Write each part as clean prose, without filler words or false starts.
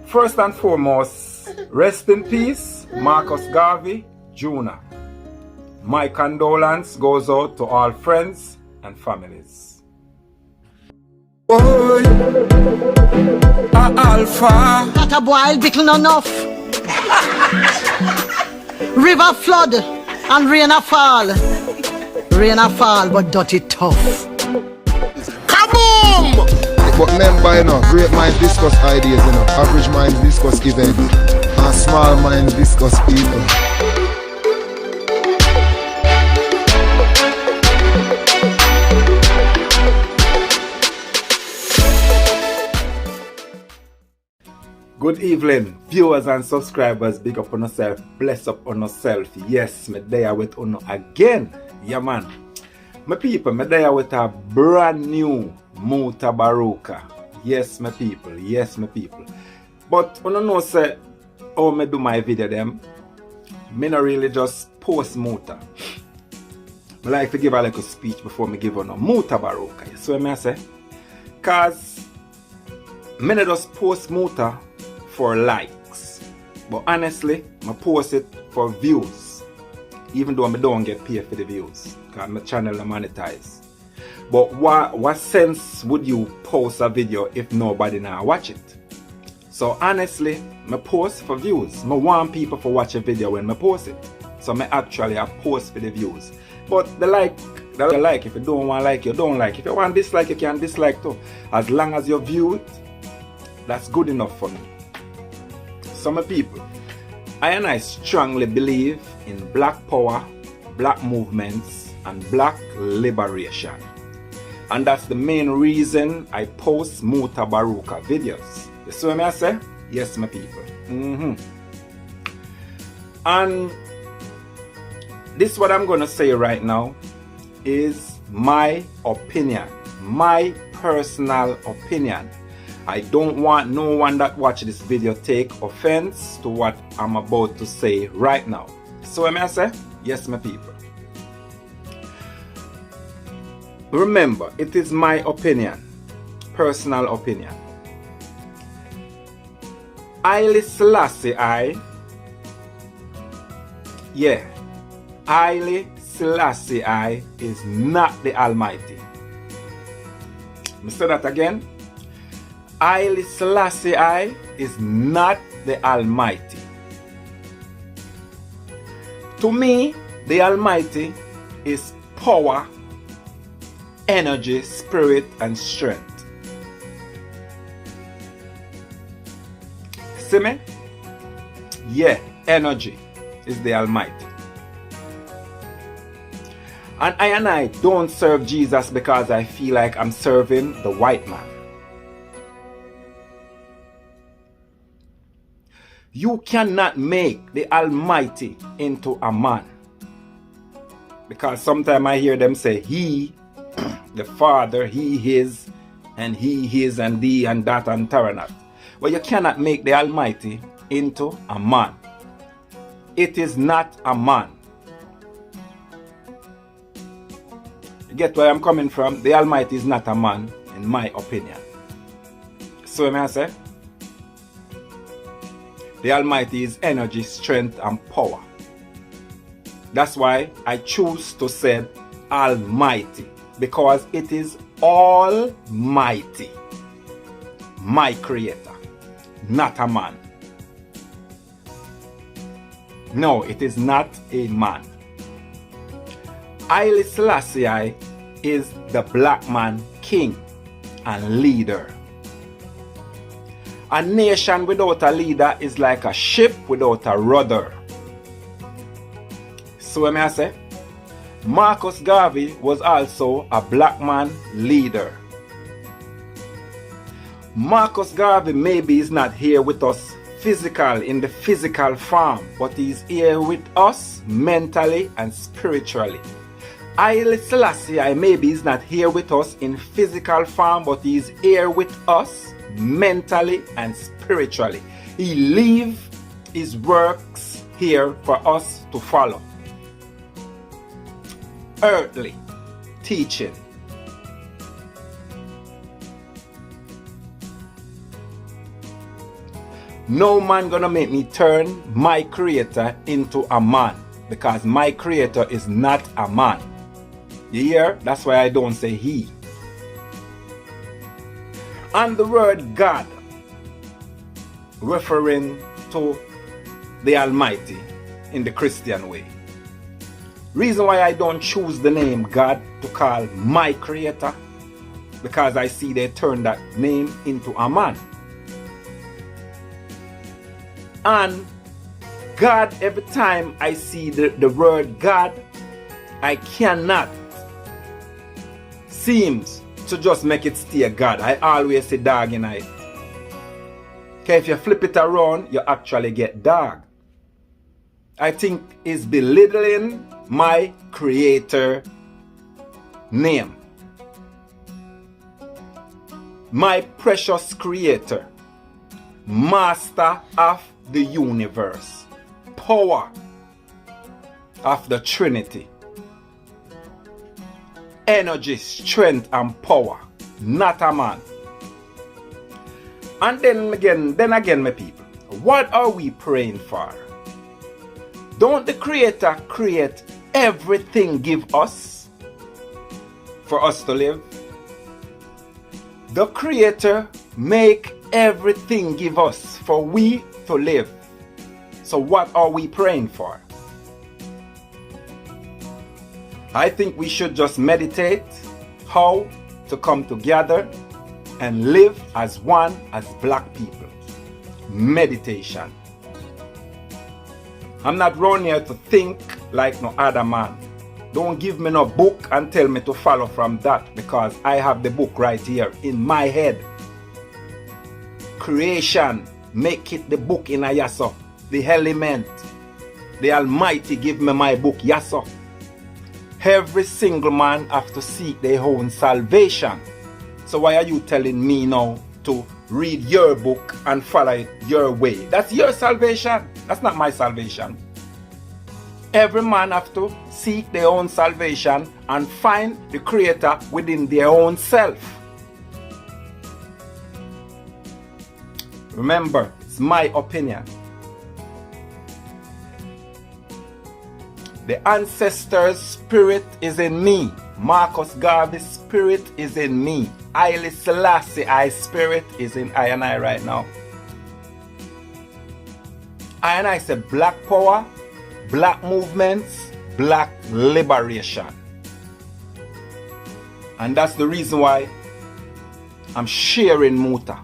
First and foremost, rest in peace, Marcus Garvey Jr. My condolence goes out to all friends and families. Boy, Alpha. That a boy little enough. River flood and rain a fall. Rain a fall, but dirty tough. Kaboom! But remember, you know, great minds discuss ideas, you know, average minds discuss events, and small minds discuss people. Good evening, viewers and subscribers. Big up on yourself, bless up on yourself. Yes, me there with uno again. Yeah, man. My people, me there with a brand new Mutabaruka. Yes, my people. Yes, my people. But uno know say how me do my video them. Me not really just post Muta. I like to give a little speech before me give on a Mutabaruka. So what I say? Cause me not just post Muta for likes, but honestly, I post it for views, even though I don't get paid for the views, because my channel is monetized. But what sense would you post a video if nobody now watch it? So honestly, I post for views. I want people to watch a video when I post it. So I actually post for the views. But the like, if you don't want like, you don't like. If you want dislike, you can dislike too. As long as you view it, that's good enough for me. Some people, I strongly believe in black power, black movements, and black liberation. And that's the main reason I post Mutabaruka videos. You see what I say? Yes, my people. And this what I'm going to say right now is my opinion, my personal opinion. I don't want no one that watch this video take offense to what I'm about to say right now. So what I say? Yes, my people. Remember, it is my opinion, personal opinion. Haile Selassie Haile Selassie is not the Almighty. Let me say that again. Haile Selassie is not the Almighty. To me, the Almighty is power, energy, spirit, and strength. See me? Yeah, energy is the Almighty. And I don't serve Jesus because I feel like I'm serving the white man. You cannot make the Almighty into a man. Because sometimes I hear them say, He, the Father, He, His, and He, His, and thee, and that, and taranat. Well, you cannot make the Almighty into a man. It is not a man. You get where I'm coming from? The Almighty is not a man, in my opinion. So what I say? The Almighty is energy, strength, and power. That's why I choose to say Almighty, because it is Almighty, my creator, not a man. No, it is not a man. Haile Selassie is the black man king and leader. A nation without a leader is like a ship without a rudder. So what I say? Marcus Garvey was also a black man leader. Marcus Garvey maybe is not here with us in the physical form, but he's here with us mentally and spiritually. Haile Selassie maybe is not here with us in physical form, but he's here with us mentally and spiritually. He leave his works here for us to follow. Earthly teaching. No man gonna make me turn my creator into a man, because my creator is not a man. You hear? That's why I don't say he. And the word God, referring to the Almighty in the Christian way. Reason why I don't choose the name God to call my creator, because I see they turn that name into a man. And God, every time I see the word God, I cannot seems to just make it stay God. I always say dog in it. Okay, if you flip it around, you actually get dog. I think it's belittling my creator name. My precious creator, master of the universe, power of the Trinity, energy, strength, and power, not a man. And then again, my people, what are we praying for? Don't the Creator create everything, give us for us to live? The Creator make everything, give us for we to live. So what are we praying for? I think we should just meditate how to come together and live as one, as black people. Meditation. I'm not round here to think like no other man. Don't give me no book and tell me to follow from that, because I have the book right here in my head. Creation, make it the book in a yaso. The element, the Almighty give me my book, yaso. Every single man have to seek their own salvation. So why are you telling me now to read your book and follow it your way? That's your salvation. That's not my salvation. Every man have to seek their own salvation and find the Creator within their own self. Remember, it's my opinion. The ancestor's spirit is in me. Marcus Garvey's spirit is in me. Haile Selassie spirit is in I and I right now. I and I say black power, black movements, black liberation. And that's the reason why I'm sharing Muta.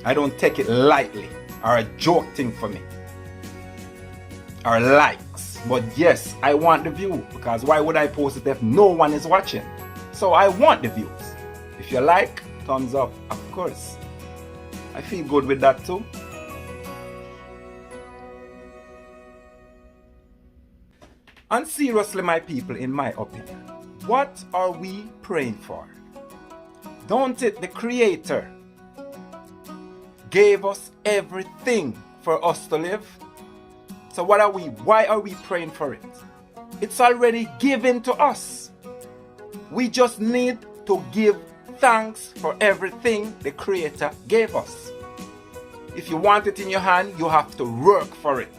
I don't take it lightly or a joke thing for me. Or likes. But yes, I want the view, because why would I post it if no one is watching? So I want the views. If you like, thumbs up, of course. I feel good with that too. And seriously, my people, in my opinion, what are we praying for? Don't it the Creator gave us everything for us to live? So why are we praying for it? It's already given to us. We just need to give thanks for everything the Creator gave us. If you want it in your hand, you have to work for it.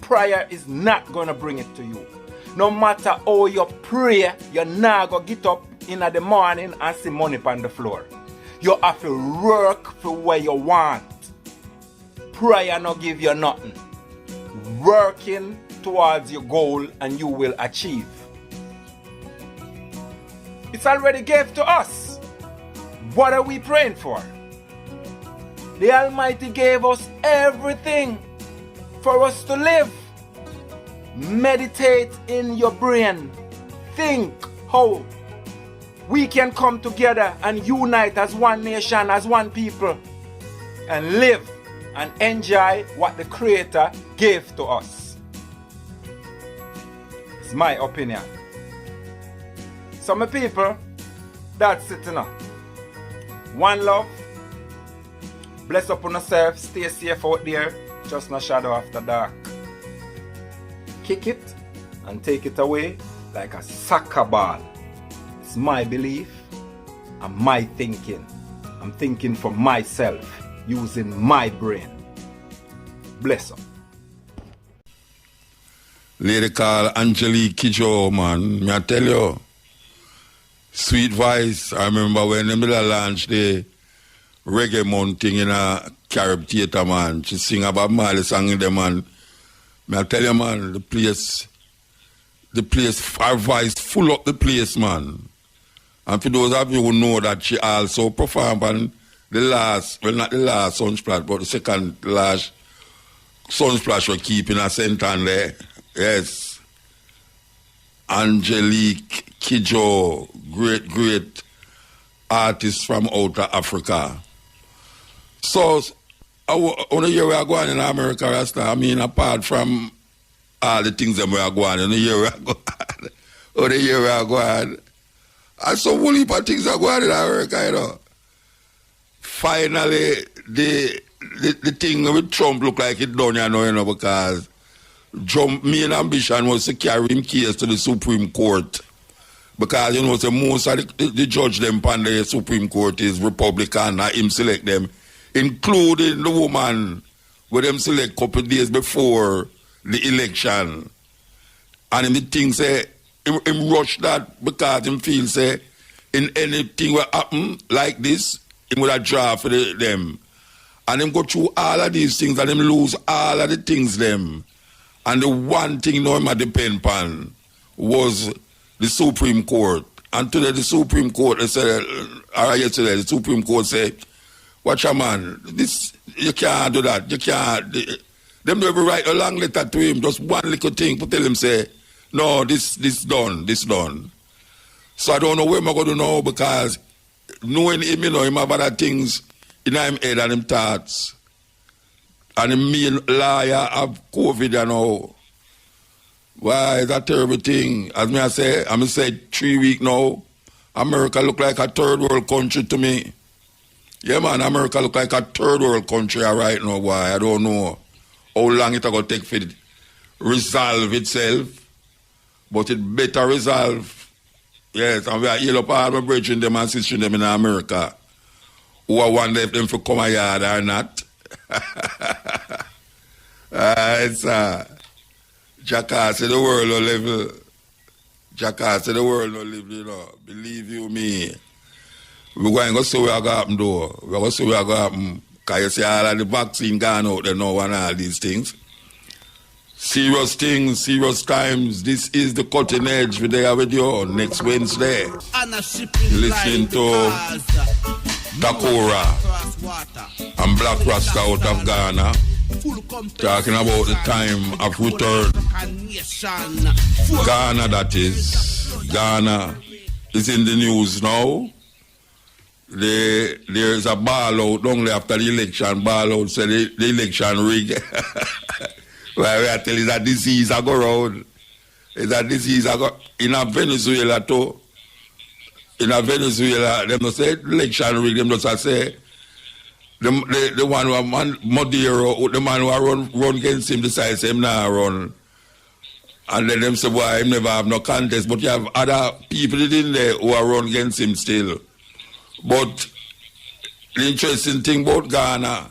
Prayer is not going to bring it to you. No matter how you pray, you're not going to get up in the morning and see money on the floor. You have to work for what you want. Prayer not give you nothing. Working towards your goal and you will achieve. It's already gave to us. What are we praying for? The Almighty gave us everything for us to live. Meditate in your brain. Think how we can come together and unite as one nation, as one people, and live and enjoy what the Creator gave to us. It's my opinion. Some people, that's it enough. One love. Bless up on yourself. Stay safe out there. Just no shadow after dark. Kick it and take it away like a soccer ball. It's my belief and my thinking. I'm thinking for myself, using my brain. Bless up. Lady called Angelique Kidjo, man. Me I tell you, sweet voice. I remember when the middle launch the reggae month thing in a Carib theater, man. She sing about Marley song in there, man. Me I tell you, man, the place, her voice full up the place, man. And for those of you who know that she also performed on the last, well, not the last Sunsplash, but the second last Sunsplash we're keeping a center there. Yes. Angelique Kidjo, great artist from outer Africa. So, on the year we are going in America, Rasta, I mean, apart from all the things that we are going in the year we are going, on the year we are going, and so whole heap of things are going in America, you know. Finally, the thing with Trump look like it done, you know, because Trump, main ambition was to carry him case to the Supreme Court. Because, you know, so most of the judge them on the Supreme Court is Republican, and him select them, including the woman with them select a couple of days before the election. And him think say, him rush that because him feel say, in anything will happen like this, him would have draw for them. And him go through all of these things and him lose all of the things them. And the one thing no him depend upon was the Supreme Court. And today the Supreme Court, they said, or yesterday, the Supreme Court said, watch a man, this, you can't do that, you can't. Them never write a long letter to him, just one little thing to tell him, say, no, this done. So I don't know where I'm going to know because knowing him, you know, him have other things in him head and him thoughts. And him mean liar have COVID, you know. Why, it's a terrible thing. As me I say, I'm say 3 weeks now, America look like a third world country to me. Yeah, man, America look like a third world country right now, why? I don't know how long it's going to take for it resolve itself. But it better resolve. Yes, and we are heal up all my brethren them and sisters them in America. Who I want them to come a yard or not. It's Jackass in the world no level. Jackass in the world no live, you know. Believe you me. We're going to see what going to happen though. We're going to see what going to happen. Because you see all of the vaccine gone out there now and all these things. Serious things, serious times. This is the cutting edge we're there with you next Wednesday. Listening to Dakora and Black Rasta out of Ghana. Talking about the time of return. Ghana, that is. Ghana is in the news now. There's a ball out only after the election. Ball out said the election rigged. Well, I tell you that disease I go around. It's a disease I go in a Venezuela too. In a Venezuela, them don't say election rigged, them just say the one who Maduro, the man who run against him decides him now run. And then them say, boy, him never have no contest, but you have other people in there who are run against him still. But the interesting thing about Ghana,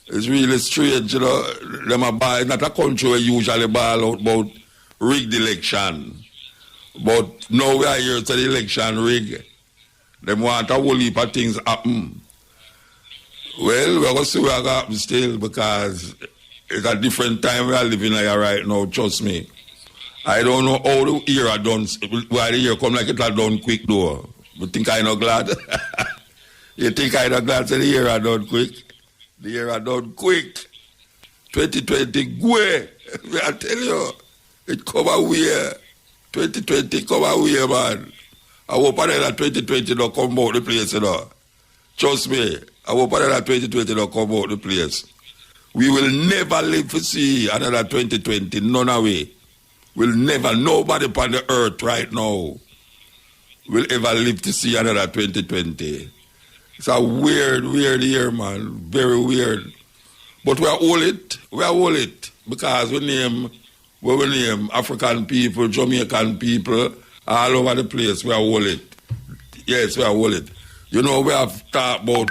it's really strange, you know. Them are ball, not a country where usually ball out about rigged election. But now we are here to the election rig. Them want a whole heap of things happen. Well, we're going to see what happens still because it's a different time we are living here right now, trust me. I don't know how the year are done, why the year come like it are done quick though. But think I'm not glad? You think I'm not glad that the year are done quick? The year are done quick. 2020, go away. I tell you, it come away. 2020 come away, man. I hope that 2020 don't come out the place, you know. Trust me, I hope that 2020 don't come out the place. We will never live to see another 2020, none away. We'll never, nobody upon the earth right now will ever live to see another 2020. It's a weird year, man. Very weird. But we are all it. Because we name African people, Jamaican people, all over the place. We are all it. Yes, we are all it. You know, we have talked about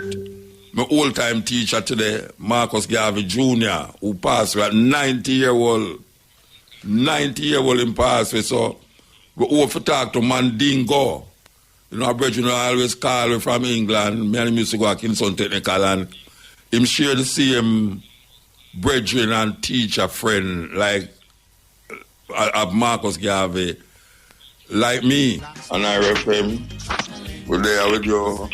my old-time teacher today, Marcus Garvey Jr., who passed away at 90-year-old. 90-year-old in passed away, so we over talk to Mandingo. You know, brethren always call me from England. Me and him used to go to Kingston Technical, and him share the same brethren and teacher friend like of Marcus Garvey, like me. And I rep him. We're there with you.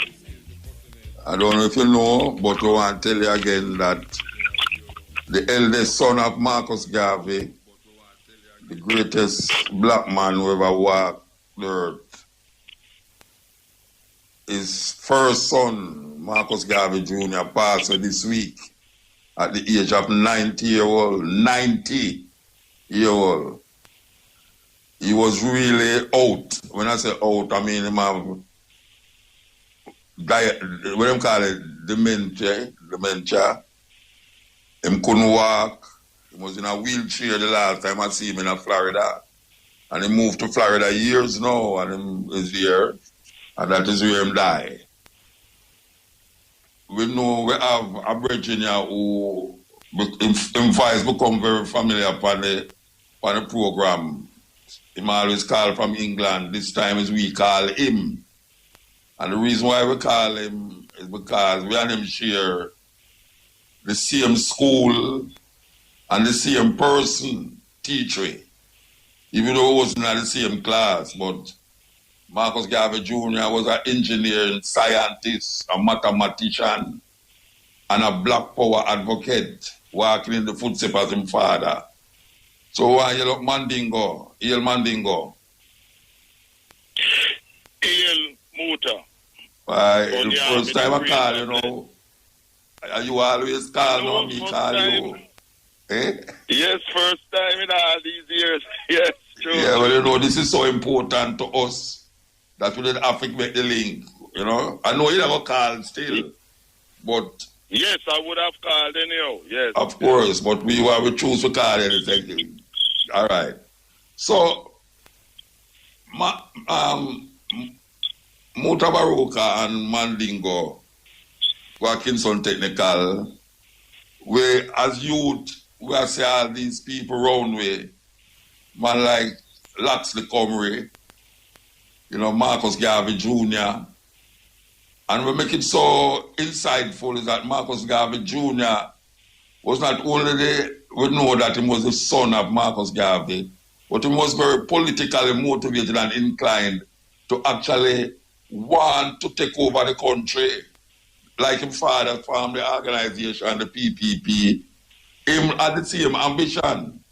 I don't know if you know, but I want to tell you again that the eldest son of Marcus Garvey, the greatest black man who ever walked the earth, his first son, Marcus Garvey Jr., passed away this week at the age of 90-year-old. 90-year-old. He was really out. When I say out, I mean him have what them call it, dementia. Him couldn't walk. He was in a wheelchair the last time I see him in Florida. And he moved to Florida years now, and him is here. And that is where him died. We know we have a brethren here who him voice become very familiar upon the program. Him always call from England. This time is we call him. And the reason why we call him is because we and him share the same school and the same person, teacher. Even though it wasn't at the same class, but Marcus Garvey Jr. was an engineer, scientist, a mathematician, and a black power advocate, walking in the footsteps of his father. So why you look Mandingo? El Mandingo. El Muta. Why, the first time I call you know, you always call no, me call you. Eh? Yes, first time in all these years. Yes, true. Yeah, well, you know, this is so important to us that we didn't have to make the link, you know. I know you never called still, but... Yes, I would have called anyhow, yes. Of course, but we choose to call anything. All right. So, Mutabaruka and Mandingo, Kingston Technical, we as youth, we see all these people around we, man like Laxley Comrie, you know, Marcus Garvey Jr., and we make it so insightful is that Marcus Garvey Jr. was not only we know that he was the son of Marcus Garvey, but he was very politically motivated and inclined to actually want to take over the country, like his father formed the organization, the PPP. Him had the same ambition.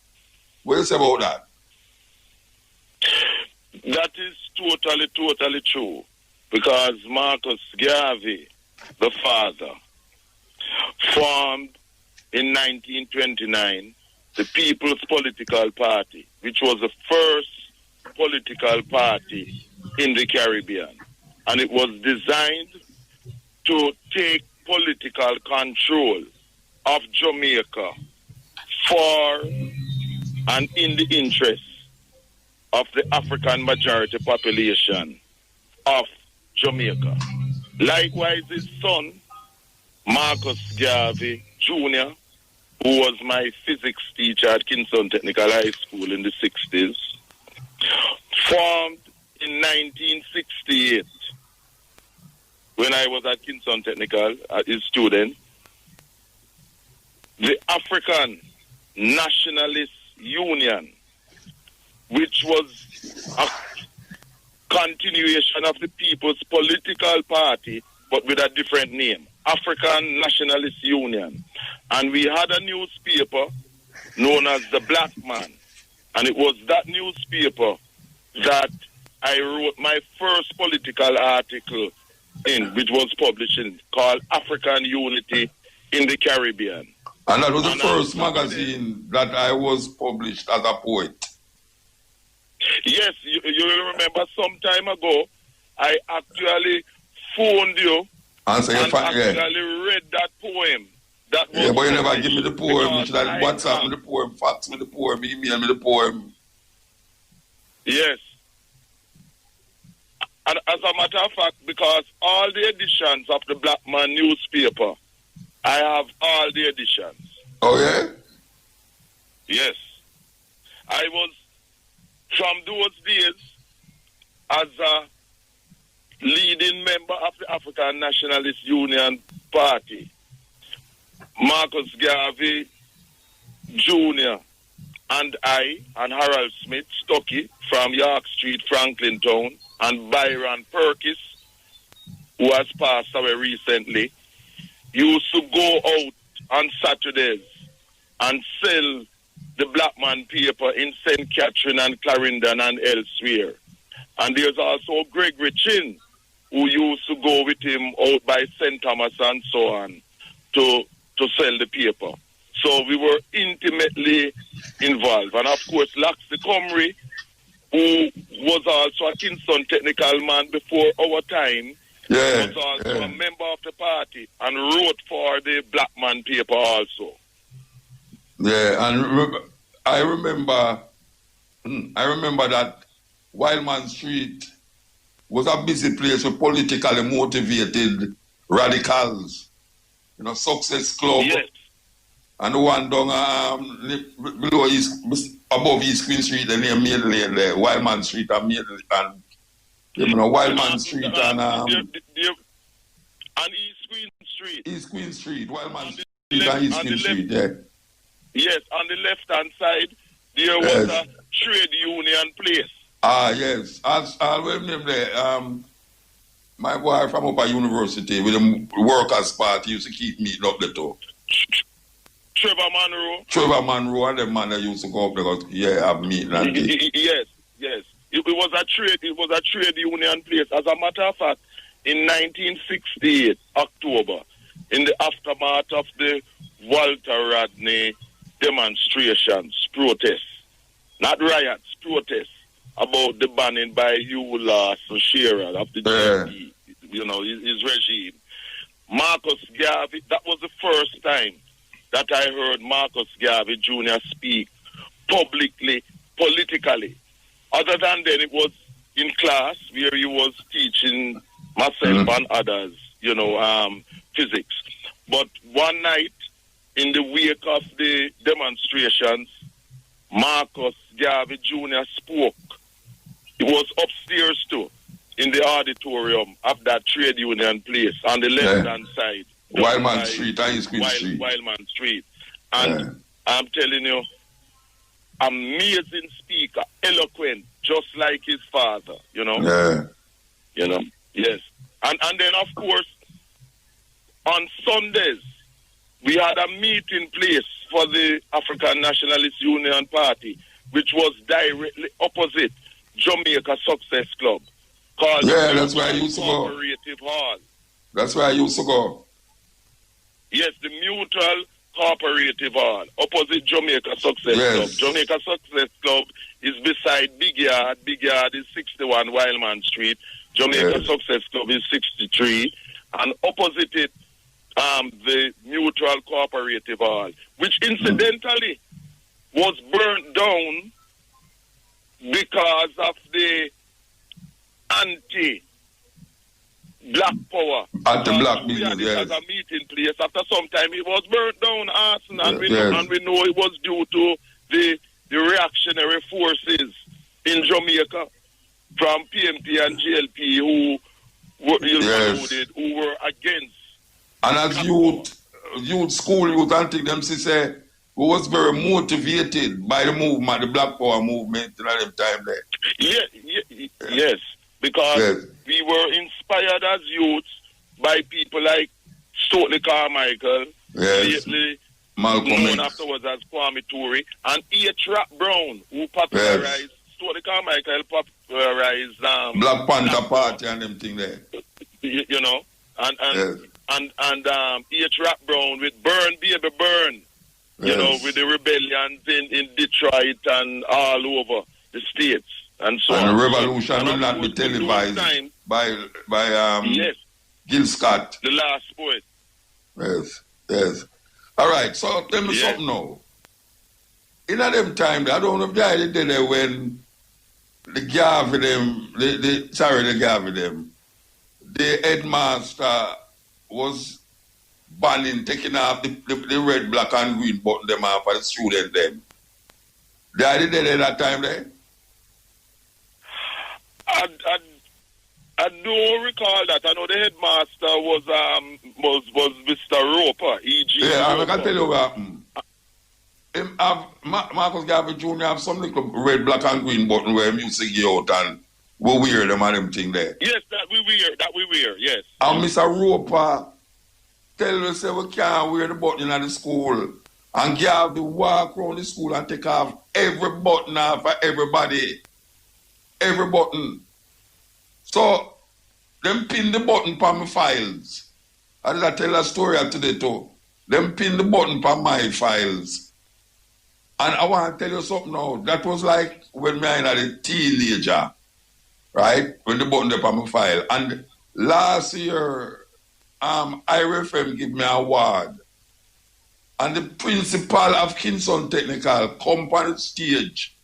What do you say about that? That is totally true. Because Marcus Garvey, the father, formed in 1929 the People's Political Party, which was the first political party in the Caribbean. And it was designed to take political control of Jamaica for and in the interest of the African majority population of Jamaica. Likewise, his son, Marcus Garvey Jr., who was my physics teacher at Kingston Technical High School in the 60s, formed in 1968, when I was at Kingston Technical as his student, the African Nationalist Union, which was a continuation of the People's Political Party, but with a different name, African Nationalist Union. And we had a newspaper known as The Black Man. And it was that newspaper that I wrote my first political article in, which was published in, called African Unity in the Caribbean. And that was the first magazine that I was published as a poet. Yes, you will remember some time ago, I actually phoned you and actually read that poem. That was but you never give me the poem. You should have WhatsApp me the poem, fax me the poem, email me the poem. Yes. And as a matter of fact, because all the editions of the Black Man newspaper I have all the editions. Oh, yeah? Yes. I was, from those days, as a leading member of the African Nationalist Union Party, Marcus Garvey Jr. and I and Harold Smith Stocky from York Street, Franklin Town, and Byron Perkis, who has passed away recently, used to go out on Saturdays and sell the Black Man paper in St. Catherine and Clarendon and elsewhere. And there's also Gregory Chin, who used to go with him out by St. Thomas and so on to sell the paper. So we were intimately involved. And of course, Laxley Comrie, who was also a Kingston technical man before our time, was also a member of the party and wrote for the Black Man paper also. Yeah, and I remember that Wildman Street was a busy place for politically motivated radicals. You know, Success Club. Yes. And the one down below above East Queen Street, the name Middle Lane there, Wildman Street and Middle and you know, Wildman Street and East Queen Street. East Queen Street, Wildman Street and East Queen Street, yeah. Yes, on the left hand side there was a trade union place. Ah, yes. I remember there. My boy from Upper University with the Workers' Party used to keep meeting up there too. Trevor Monroe. Trevor Monroe and the man that used to go up there, yeah, have meeting and yes. It was a trade union place. As a matter of fact, in 1968, October, in the aftermath of the Walter Rodney demonstrations, protests, not riots, protests, about the banning by Hugh Lawson Shearer of the GP, you know, his regime. Marcus Garvey, that was the first time that I heard Marcus Garvey Jr. speak publicly, politically. Other than then, it was in class where he was teaching myself and others, you know, physics. But one night, in the wake of the demonstrations, Marcus Garvey Jr. spoke. He was upstairs too, in the auditorium of that trade union place on the left-hand side. Wildman Street, East Queen Street. Wildman Street. And I'm telling you, amazing speaker, eloquent, just like his father, you know. Yeah. You know, yes. And then, of course, on Sundays, we had a meeting place for the African Nationalist Union Party, which was directly opposite Jamaica Success Club, called that's where I used to go. Cooperative Hall. That's where I used to go. Yes, the Mutual Cooperative Hall, opposite Jamaica Success Club. Jamaica Success Club is beside Big Yard. Big Yard is 61 Wildman Street. Jamaica Success Club is 63. And opposite it, the Mutual Cooperative Hall, which incidentally was burnt down because of the anti-black power. Anti-black business, as a meeting place. After some time, it was burnt down, Arson, and we know it was due to the reactionary forces in Jamaica from PMP and GLP who were included, who were against. And as school youth, I think them say, who was very motivated by the movement, the Black Power movement at that time there. Yes, because we were inspired as youths by people like Stokely Carmichael, lately known afterwards as Kwame Ture, and Trap Brown, who popularized, Stokely Carmichael popularized Black Panther Party and them thing there. You know, and Trap Brown with Burn Baby Burn. You know, with the rebellions in Detroit and all over the states and so on. And the revolution will not be televised by Gil Scott. The last poet. Yes. All right, so tell me something now. In them time, I don't know if they did there when the Garvey the headmaster was banning, taking off the red, black, and green button them off for the student them. They did it at that time there? I don't recall that. I know the headmaster was Mr. Roper, E.G. Yeah, I Roper. can tell you what happened. Marcus Garvey Jr. have some little red, black, and green button where music get out and we wear them and them thing there. Yes, that we wear, yes. And Mr. Roper tell us say we can't wear the button in the school. And Garvey walk around the school and take off every button off for everybody. Every button. So, them pin the button for my files. I did tell a story today too. Them pin the button for my files. And I want to tell you something now. That was like when I was a teenager. Right? When the button up on my file. And last year, IRFM gave me an award. And the principal of Kingston Technical come on the stage.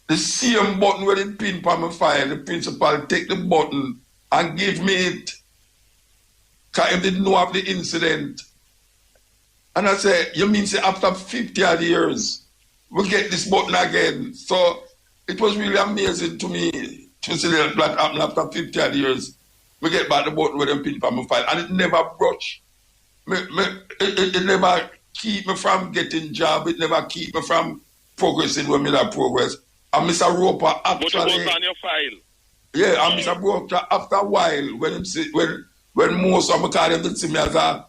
The same button where it pin on my file, the principal take the button and give me it. Because he didn't know of the incident. And I say, you mean say after 50 odd years, we get this button again. So it was really amazing to me to see that happen after 50 odd years. We get back the button where them pin on my file. And it never brushed. It never keep me from getting job. It never keep me from progressing when me that progress. And Mr. Roper actually... But it was on your file. Yeah, and Mr. Roper, after a while, when most of them call them to see me as a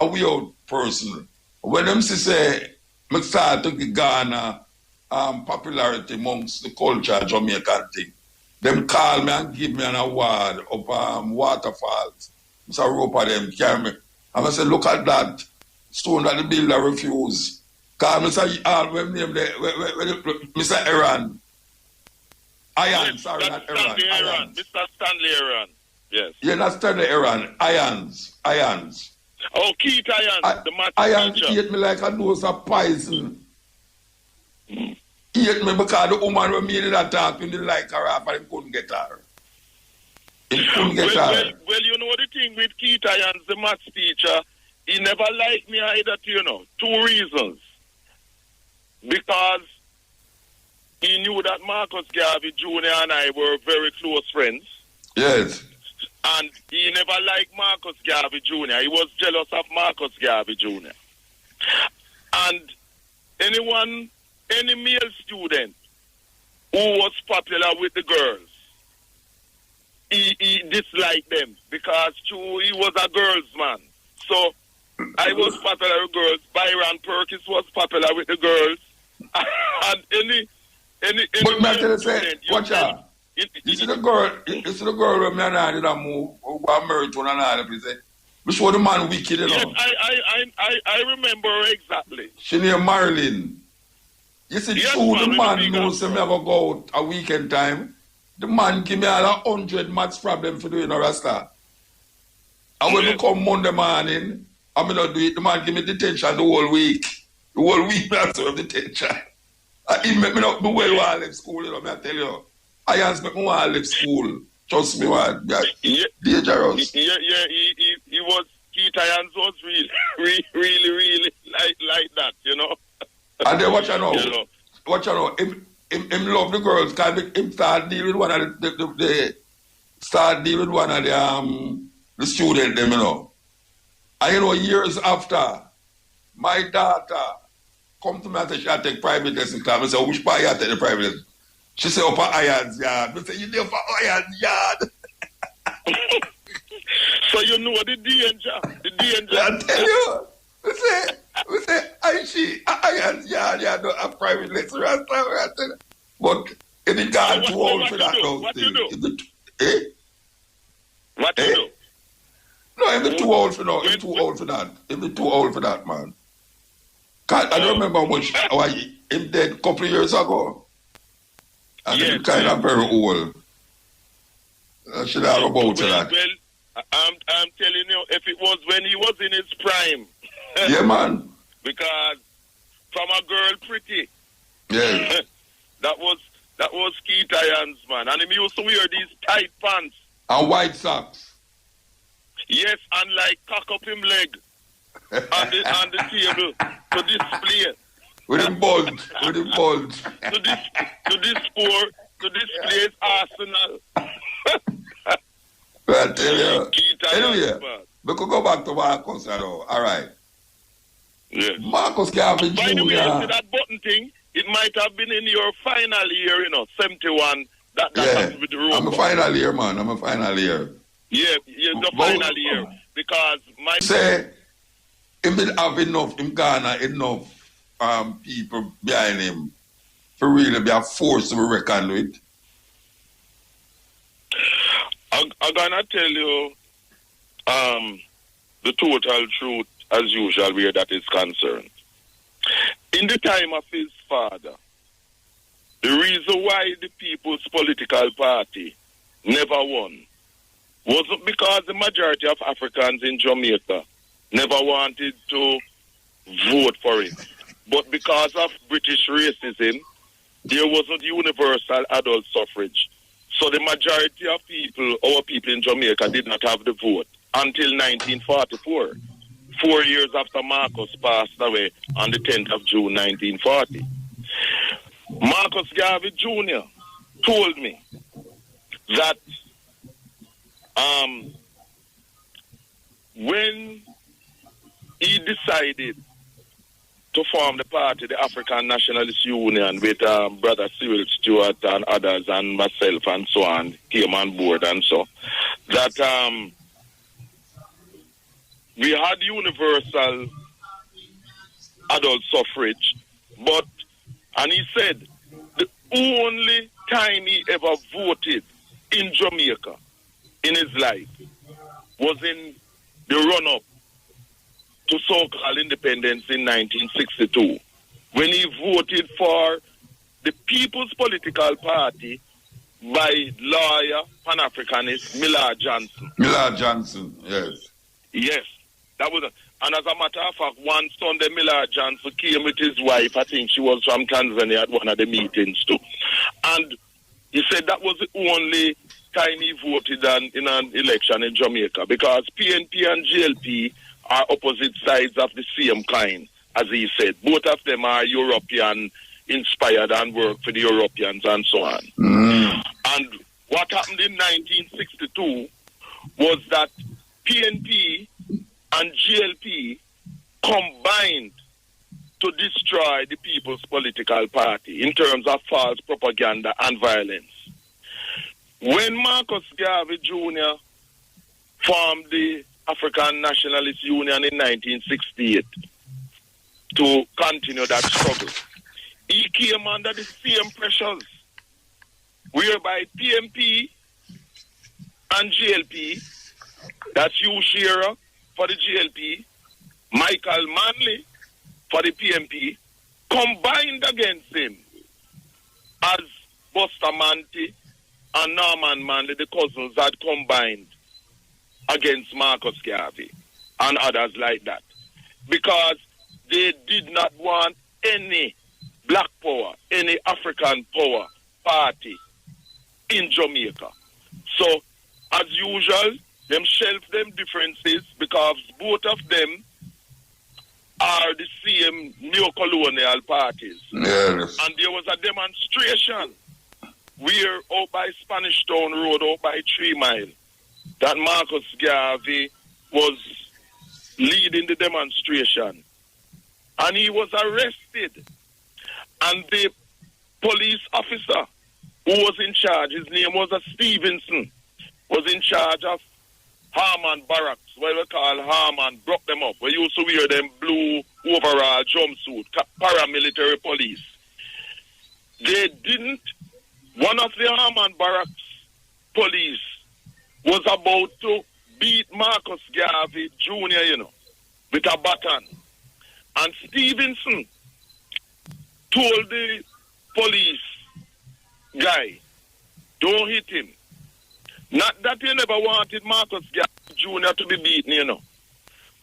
weird person, when them say, I start to garner popularity amongst the culture Jamaican thing, them call me and give me an award of waterfalls. Mr. Roper, them carry me. And I say, look at that. Stone that the builder refused. Because Mr. Aaron. Yes, sorry, not Aaron. Aaron. Mr. Stanley Aaron. Yes. Yeah, not Stanley Aaron. Irons. Oh, Keith Irons, the math Irons teacher. ate me like a nose of poison. He ate me because the woman who made that talk when they like her off and he couldn't get her. Well, you know the thing with Keith Irons, the math teacher, he never liked me either, you know. 2 reasons. Because he knew that Marcus Garvey Jr. and I were very close friends. Yes. And he never liked Marcus Garvey Jr. He was jealous of Marcus Garvey Jr. And any male student who was popular with the girls, he disliked them because he was a girls' man. So I was popular with girls. Byron Perkins was popular with the girls. And any but man, tell you say, watch out. You see the girl when me and I did a move, who got married to another place. We show the man wicked, you know. Yes, I remember exactly. She named Marilyn. You see, yes, the man knows me ever go out a weekend time. The man give me all 100 maths problem for doing a rasta. And when we come Monday morning, I'm not do it, the man give me detention the whole week. The whole week I serve detention. He make me not do well while I left school, you know, I tell you. I asked me while I left school. Trust me, man. Dangerous. Yeah, he was, Keith Irons was really like that, you know. And then watch out now. You know. Watch out now. Him love the girls because him start deal with one of the student them, you know. And you know, years after, my daughter come to me and say she take private lesson class. I say, which part you take the private lesson? She say, up at Irons Yard. I say, you there for Irons Yard? So you know the danger. I tell you. We say, Irons Yard, you don't have private lesson. But if it got too old for that now. What you do? What you do? No, if it's too old for that. If it's too old for that, man. I don't remember how him dead a couple of years ago. And he's kind of very old. I should have about that. Well, I'm telling you, if it was when he was in his prime. Yeah, man. Because from a girl pretty. Yeah. that was Keith Irons, man. And he used to wear these tight pants. And white socks. Yes, and like cock up him leg. on the table to display. With him bulge. To display his arsenal. I tell you. Anyway, we could go back to Marcus, you know. All right. Yes. Marcus Garvey Jr. By the way, you see that button thing? It might have been in your final year, 71. That has with the room. I'm a final year, man. I'm a final year. Yeah, the final year. Because my... Say, him did have enough, him Ghana, enough people behind him for really be a force to be reckoned with. I'm gonna tell you the total truth as usual where that is concerned. In the time of his father, the reason why the People's Political Party never won wasn't because the majority of Africans in Jamaica never wanted to vote for it, but because of British racism, there wasn't universal adult suffrage. So the majority of people, our people in Jamaica, did not have the vote until 1944, 4 years after Marcus passed away on the 10th of June 1940. Marcus Garvey Jr. told me that when he decided to form the party, the African Nationalist Union, with Brother Cyril Stewart and others and myself and so on, came on board and so, that we had universal adult suffrage, but, and he said, the only time he ever voted in Jamaica in his life was in the run-up to so-called independence in 1962, when he voted for the People's Political Party by lawyer, Pan-Africanist Millard Johnson. Millard Johnson, yes. Yes, that was, and as a matter of fact, one Sunday Millard Johnson came with his wife, I think she was from Tanzania, at one of the meetings too. And he said that was the only time he voted in an election in Jamaica, because PNP and GLP are opposite sides of the same kind, as he said. Both of them are European inspired and work for the Europeans and so on. And what happened in 1962 was that PNP and GLP combined to destroy the People's Political Party in terms of false propaganda and violence. When Marcus Garvey Jr. formed the African Nationalist Union in 1968 to continue that struggle, he came under the same pressures whereby PMP and GLP, that's Hugh Shearer for the GLP, Michael Manley for the PMP, combined against him as Bustamante and Norman Manley, the cousins, had combined against Marcus Garvey and others like that, because they did not want any black power, any African power party in Jamaica. So, as usual, them shelved them differences because both of them are the same neo-colonial parties. Yes. And there was a demonstration where out by Spanish Town Road, out by 3 Mile, that Marcus Garvey was leading the demonstration. And he was arrested. And the police officer who was in charge, his name was Stevenson, was in charge of Harman Barracks, what we call Harman, broke them up. We used to wear them blue overall jumpsuit, paramilitary police. They didn't, one of the Harman Barracks police was about to beat Marcus Garvey Jr., with a baton. And Stevenson told the police guy, don't hit him. Not that he never wanted Marcus Garvey Jr. to be beaten,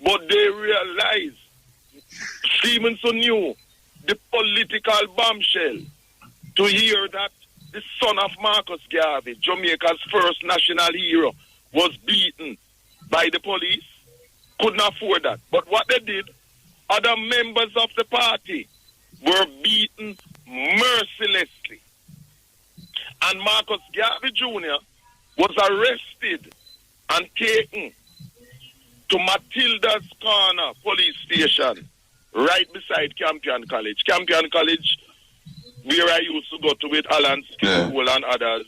but they realized Stevenson knew the political bombshell to hear that the son of Marcus Garvey, Jamaica's first national hero, was beaten by the police. couldn't afford that. But what they did, other members of the party were beaten mercilessly. And Marcus Garvey Jr. was arrested and taken to Matilda's Corner police station right beside Campion College. Campion College, where I used to go to with Alan Skillful and others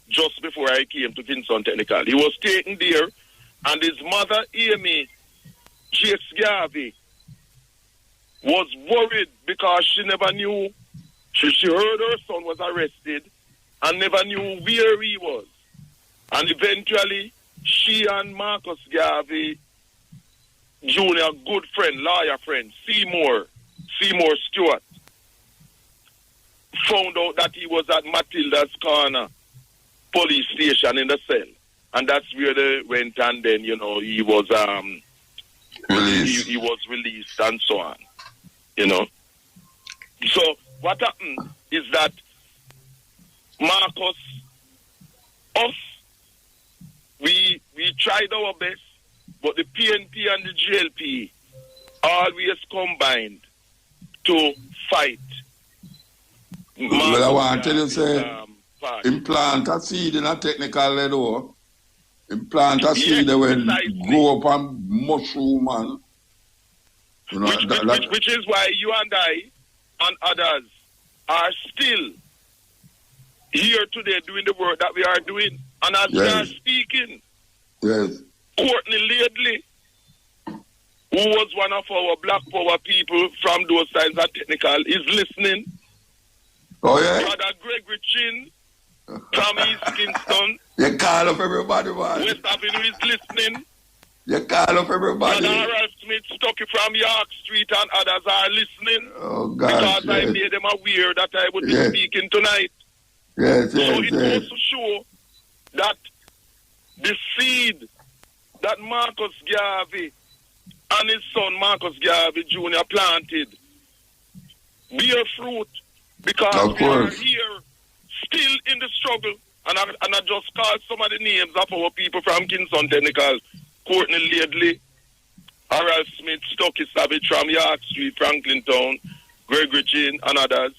just before I came to Kingston Technical. He was taken there, and his mother, Amy Jakes Garvey, was worried because she never knew. She heard her son was arrested and never knew where he was. And eventually, she and Marcus Garvey Jr., good friend, lawyer friend, Seymour Stewart, found out that he was at Matilda's Corner police station in the cell. And that's where they went, and then, he was released. He was released and so on. So what happened is that Marcus, we tried our best, but the PNP and the GLP always combined to fight. Well, I want to tell you, say, implant a seed in a technical level. Implant a seed that will grow up and mushroom, man. Which is why you and I and others are still here today doing the work that we are doing. And as we are speaking, Courtney Ladley, who was one of our Black Power people from those sides of technical, is listening. Oh, yeah? Brother Gregory Chin from East Kingston. You call up everybody, man. West Avenue is listening. You call up everybody. Brother Ralph Smith, Stucky from York Street, and others are listening. Oh, God. Because I made them aware that I would be speaking tonight. Yes, so it goes to show that the seed that Marcus Garvey and his son Marcus Garvey Jr. planted bear fruit, because we are here still in the struggle. And I just called some of the names of our people from Kingston Technical: Courtney Ladley, Harold Smith, Stucky Savage from York Street, Franklin Town, Gregory Chin, and others.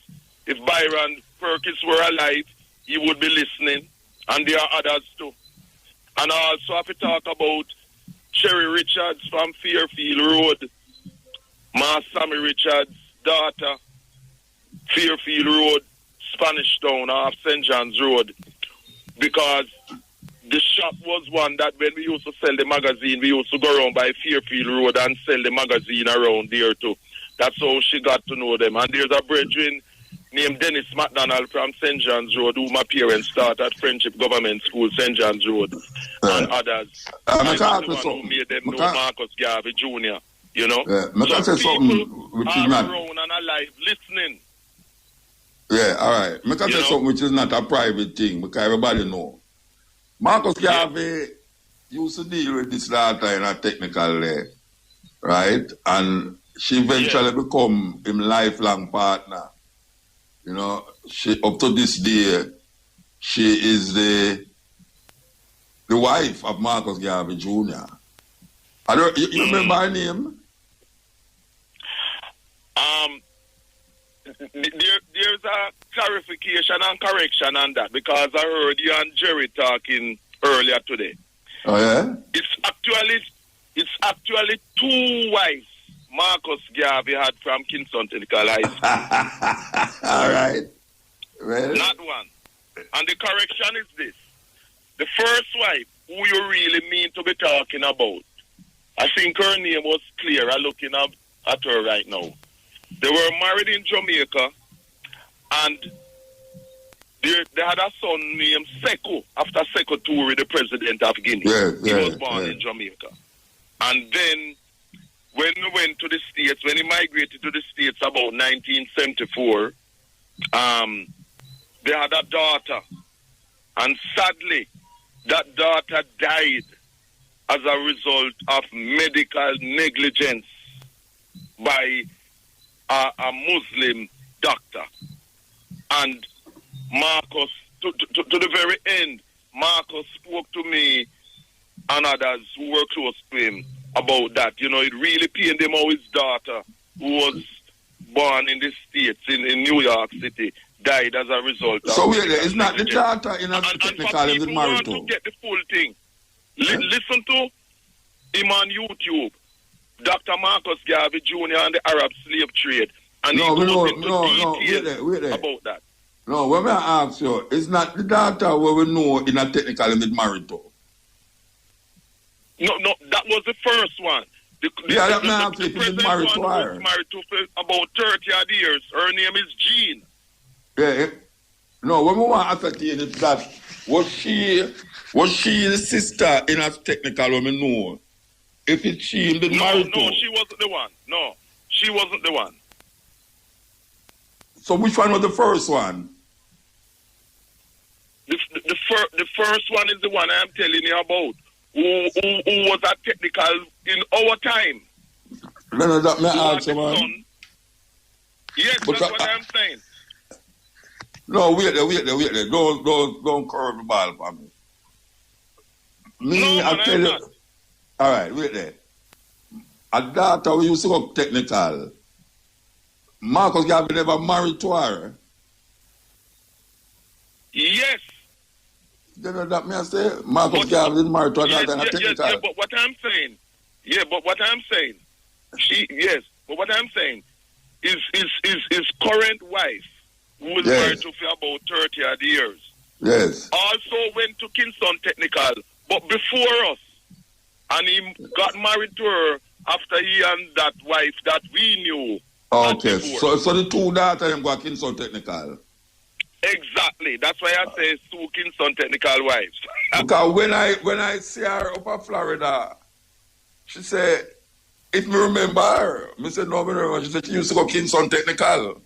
If Byron Perkins were alive, he would be listening, and there are others too. And I also have to talk about Cherry Richards from Fairfield Road, Ma Sammy Richards' daughter, Fairfield Road, Spanish Town, off St. John's Road, because the shop was one that when we used to sell the magazine, we used to go around by Fairfield Road and sell the magazine around there too. That's how she got to know them. And there's a brethren named Dennis McDonald from St. John's Road, who my parents taught at Friendship Government School, St. John's Road, and others. I was the one who made them know Marcus Garvey Jr., So people are around and alive listening. Yeah, all right. I can say something which is not a private thing, because everybody know. Marcus Garvey used to deal with this daughter in a technical way, right? And she eventually become him lifelong partner. She up to this day, she is the wife of Marcus Garvey Jr. You remember her name? There's a clarification and correction on that, because I heard you and Jerry talking earlier today. Oh yeah? It's actually two wives Marcus Garvey had from Kingston Technical High School. All right. Well. Not one. And the correction is this: the first wife, who you really mean to be talking about, I think her name was clear. I'm looking up at her right now. They were married in Jamaica, and they had a son named Sekou, after Sekou Toure, the president of Guinea. He was born in Jamaica. And then, when we went to the States, when he migrated to the States about 1974, they had a daughter. And sadly, that daughter died as a result of medical negligence by a Muslim doctor. And Marcus, to the very end, Marcus spoke to me and others who were close to him about that. You know, it really pained him how his daughter, who was born in the States, in New York City, died as a result of... So wait, it's not the daughter in a technical and is for married people to? want to get the full thing, listen to him on YouTube, Dr. Marcus Garvey Jr. and the Arab slave trade. And he goes into detail wait there. about that. No, when I ask you, it's not the daughter where we know in a technical is married to. No, that was the first one. The present one married to her. was married to for about 30 odd years. Her name is Jean. Yeah. No, when we want to ascertain is that was she the sister in a technical when we know? If it's she been married to? No, she wasn't the one. No, she wasn't the one. So which one was the first one? The first one is the one I'm telling you about. Who was a technical in our time. No, that may answer, man. Yes, but that's what I'm saying. No, wait there. Don't curve the ball for me. I tell you. All right, wait there. A daughter we used to go technical. Marcus Garvey never married to her. Yes. You know that me I say? Marcus Garvey didn't marry to a daughter in a technical. Yes, but what I'm saying, his current wife, who was married to for about 30 odd years, also went to Kingston Technical, but before us. And he got married to her after he and that wife that we knew. Okay, so the two daughters them go to Kingston Technical. Exactly. That's why I say two Kingston Technical wives. Because when I see her up in Florida, she said, if me remember her, I said, no, I remember. She said she used to go Kingston Technical.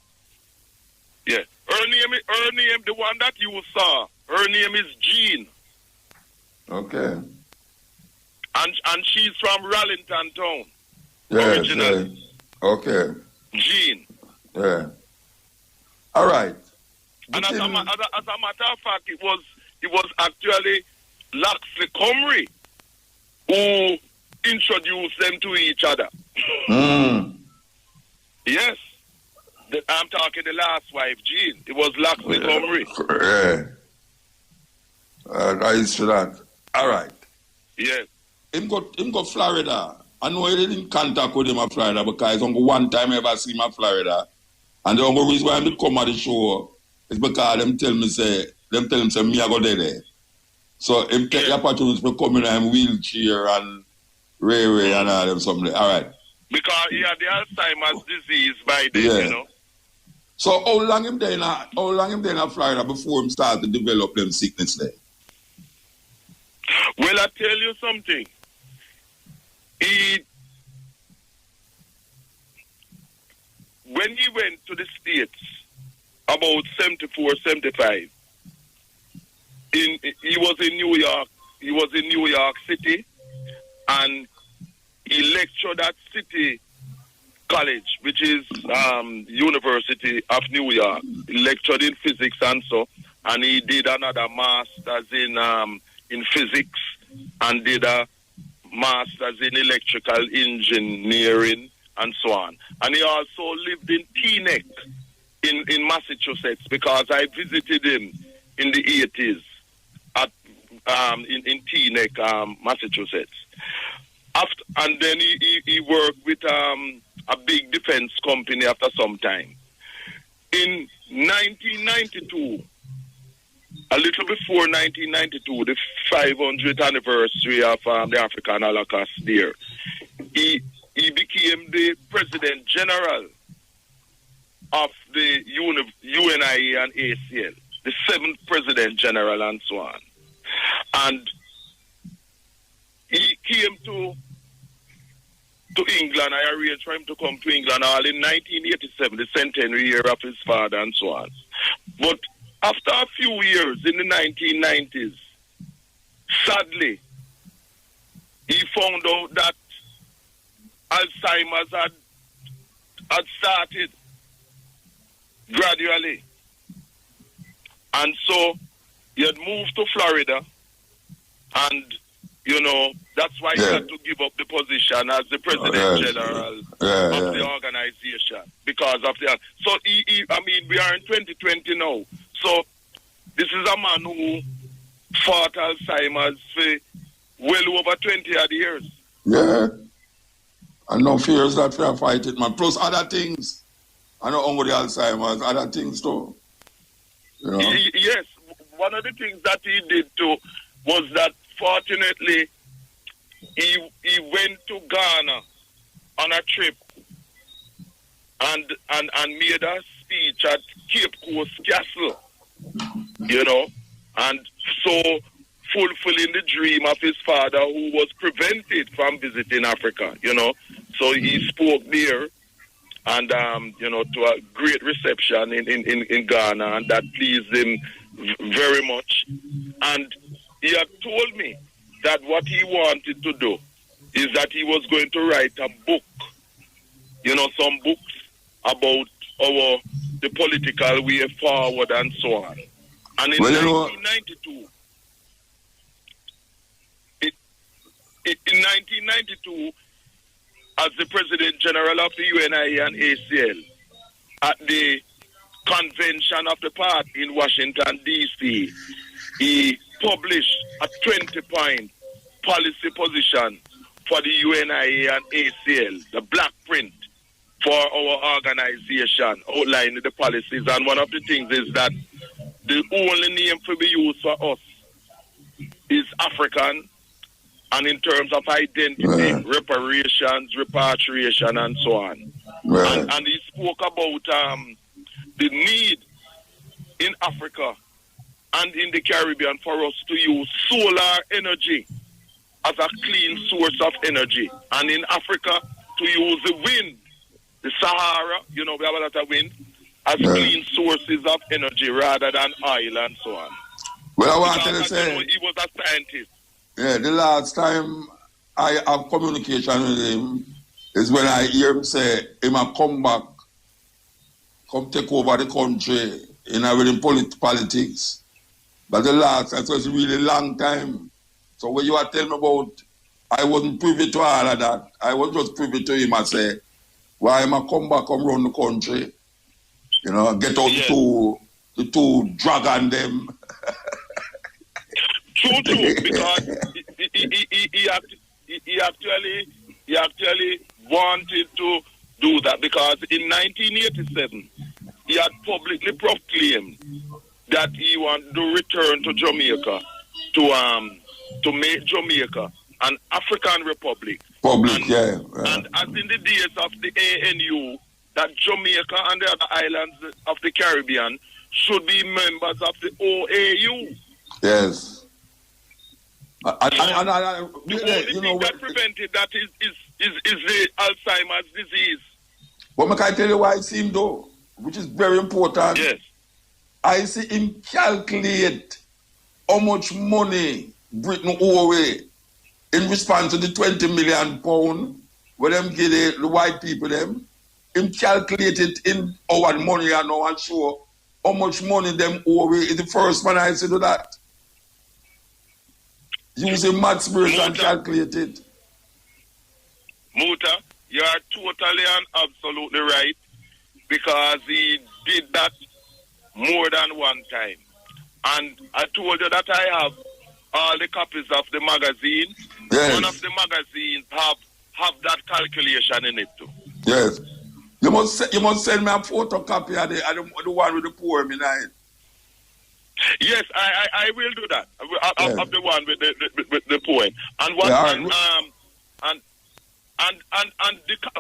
Yeah. Her name, the one that you saw, her name is Jean. Okay. And she's from Rallington Town. Yes, originally. Yes. Okay. Jean. Yeah. All right. And as a matter of fact, it was actually Loxley Comrie who introduced them to each other. Yes. I'm talking the last wife, Jean. It was Loxley Comrie. Yeah. I used to that. All right. Yes. Him go Florida. I know he didn't contact with him at Florida because only one time I ever see him at Florida. And the only reason why I did come at the show is because them tell him say me I go there. So him take the opportunity to come in a wheelchair and Ray and all them something. All right. Because he had the Alzheimer's disease by then, you know. So how long him there in Florida before him start to develop them sickness there? Well, I tell you something. When he went to the States about 74, 75, he was in New York. He was in New York City, and he lectured at City College, which is University of New York. He lectured in physics and so, and he did another master's in physics and did a master's in electrical engineering and so on. And he also lived in Teaneck in Massachusetts because I visited him in the 80s in Teaneck, Massachusetts. And then he worked with a big defense company after some time. In 1992, a little before 1992, the 500th anniversary of the African Holocaust there, he became the President General of the UNIA and ACL, the 7th President General and so on. And he came to England. I arranged for him to come to England all in 1987, the centenary year of his father and so on. But after a few years in the 1990s, sadly, he found out that Alzheimer's had started gradually. And so he had moved to Florida and You know, that's why he had to give up the position as the President General of the organization because of that. So, I mean, we are in 2020 now. So, this is a man who fought Alzheimer's for well over 20 odd years. Yeah. And no fears that we are fighting, man. Plus other things. I know only the Alzheimer's, other things too. You know? Yes. One of the things that he did too was that fortunately he went to Ghana on a trip and made a speech at Cape Coast Castle, you know, and so fulfilling the dream of his father who was prevented from visiting Africa, you know. So he spoke there and, you know, to a great reception in Ghana, and that pleased him very much. And he had told me that what he wanted to do is that he was going to write a book, you know, some books about the political way forward and so on. And in 1992, in 1992, as the President General of the UNI and ACL, at the convention of the party in Washington, D.C., he published a 20-point policy position for the UNI and ACL, the black print for our organization, outlining the policies. And one of the things is that the only name to be used for us is African, and in terms of identity, reparations, repatriation, and so on. And he spoke about the need in Africa and in the Caribbean for us to use solar energy as a clean source of energy. And in Africa, to use the wind, the Sahara, you know, we have a lot of wind, as clean sources of energy rather than oil and so on. Well, I want to say, you know, he was a scientist. Yeah, the last time I have communication with him is when I hear him say he might come back, come take over the country within politics. But the last, that was a really long time. So when you are telling me about, I wasn't privy to all of that. I was just privy to him and say, why am I come back, come run the country? You know, get out the two dragon them. True, because he actually wanted to do that, because in 1987 he had publicly proclaimed that he wanted to return to Jamaica to make Jamaica an African republic. And as in the days of the ANU, that Jamaica and the other islands of the Caribbean should be members of the OAU. Yes. The only thing that prevented that is the Alzheimer's disease. But I tell you why I see him though, which is very important. Yes. I see him calculate how much money Britain owe away in response to the 20 million pound where them give the white people them. Him calculate it in our money and now and show how much money them owe away. Is the first man I see do that. Using maths brains and calculate it. Muta, you are totally and absolutely right, because he did that more than one time. And I told you that I have all the copies of the magazine. Yes. One of the magazines have that calculation in it too. Yes. You must send me a photocopy of the one with the poem in it. Yes, I will do that. Of the one with the poem. And what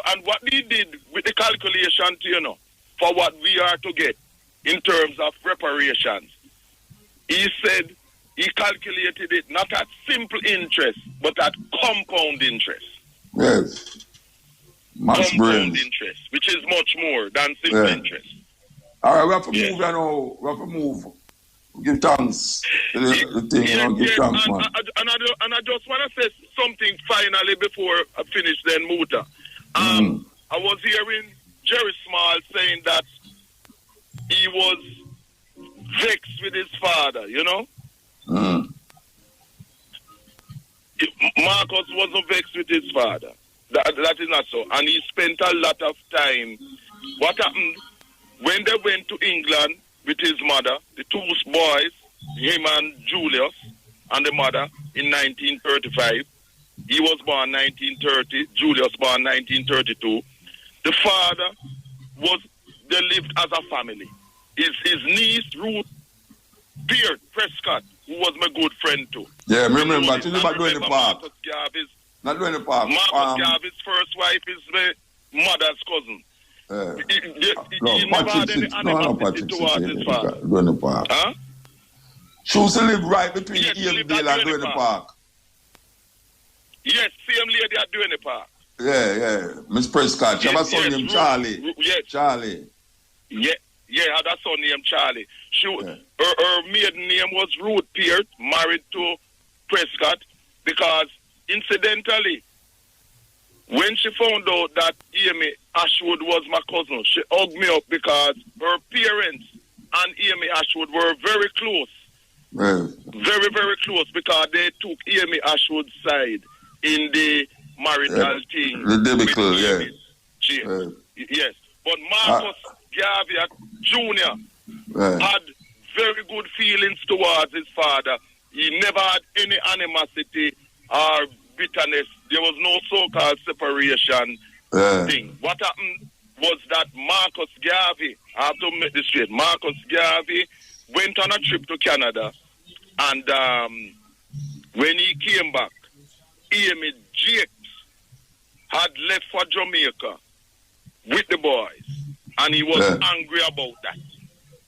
and what he did with the calculation, you know, for what we are to get in terms of reparations. He said he calculated it not at simple interest, but at compound interest. Yes. Compound interest, which is much more than simple interest. All right, we have to move now. We have to move. Give thanks to the thing, give thanks, man. And I just want to say something finally before I finish then, Muta. I was hearing Jerry Small saying that he was vexed with his father, you know? Marcus wasn't vexed with his father. That is not so. And he spent a lot of time. What happened when they went to England with his mother, the two boys, him and Julius, and the mother in 1935. He was born 1930, Julius born 1932. The father they lived as a family. His niece, Ruth Beard Prescott, who was my good friend too. Yeah, remember, not doing the park. Marcus Garvey's, Not doing the park. Marcus Garvey's first wife is my mother's cousin. He never had any animosity towards his father. Doing the park. Huh? She used to live right between Yes, Avedale and doing the park. Yes, same lady at doing the park. Yeah. Miss Prescott. She have a son named Charlie. Yes. Charlie. Yeah, had a son named Charlie. Her maiden name was Ruth Peart, married to Prescott, because incidentally, when she found out that Amy Ashwood was my cousin, she hugged me up because her parents and Amy Ashwood were very close. Yeah. Very, very close, because they took Amy Ashwood's side in the marital thing. The debacle, Yes. But Marcus Garvey Jr. had very good feelings towards his father. He never had any animosity or bitterness. There was no so-called separation thing. What happened was that Marcus Garvey, I have to make this straight, Marcus Garvey went on a trip to Canada, and when he came back, Amy Jakes had left for Jamaica with the boys, and he was angry about that.